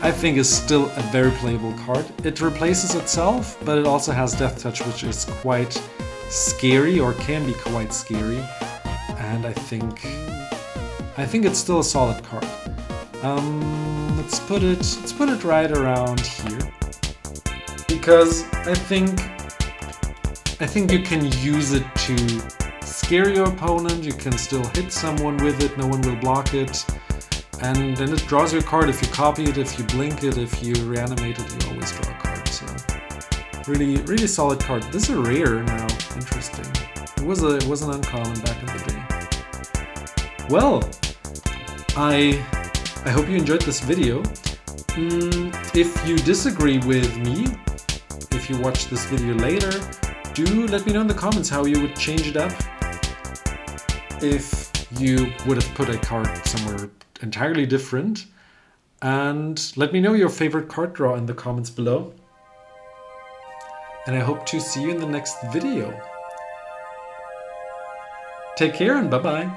I think is still a very playable card. It replaces itself, but it also has Death Touch, which is quite scary, or can be quite scary. And I think it's still a solid card. Let's put it right around here, because I think you can use it to scare your opponent. You can still hit someone with it, no one will block it, and then it draws your card. If you copy it, if you blink it, if you reanimate it, you always draw a card. So really solid card. This is a rare now. Interesting. It was an uncommon back in the day. Well, I hope you enjoyed this video. If you disagree with me, if you watch this video later, do let me know in the comments how you would change it up. If you would have put a card somewhere entirely different. And let me know your favorite card draw in the comments below. And I hope to see you in the next video. Take care and bye-bye.